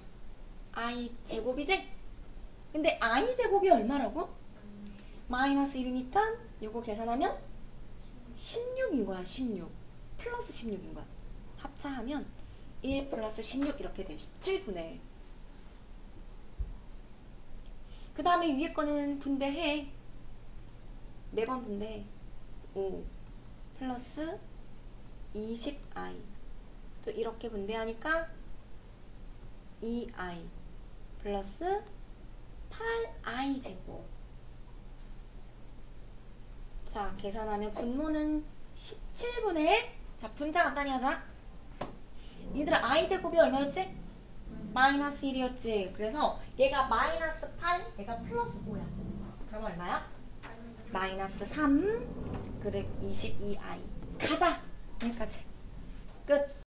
제곱이지? 근데 i 제곱이 얼마라고? 마이너스 1이니까 요거 계산하면 16인 거야. 16 플러스 16인 거야. 합차하면 1 플러스 16 이렇게 돼. 17분의. 그 다음에 위에 거는 분배해. 4번 분배해. 5 플러스 20i. 또 이렇게 분배하니까 2i 플러스 8i 제곱. 자, 계산하면 분모는 17분의, 자, 분자 간단히 하자. 얘들아, i 제곱이 얼마였지? 마이너스 1이었지. 그래서 얘가 마이너스 8, 얘가 플러스 5야. 그럼 얼마야? 마이너스 3, 그리고 22i. 가자! 여기까지. 끝.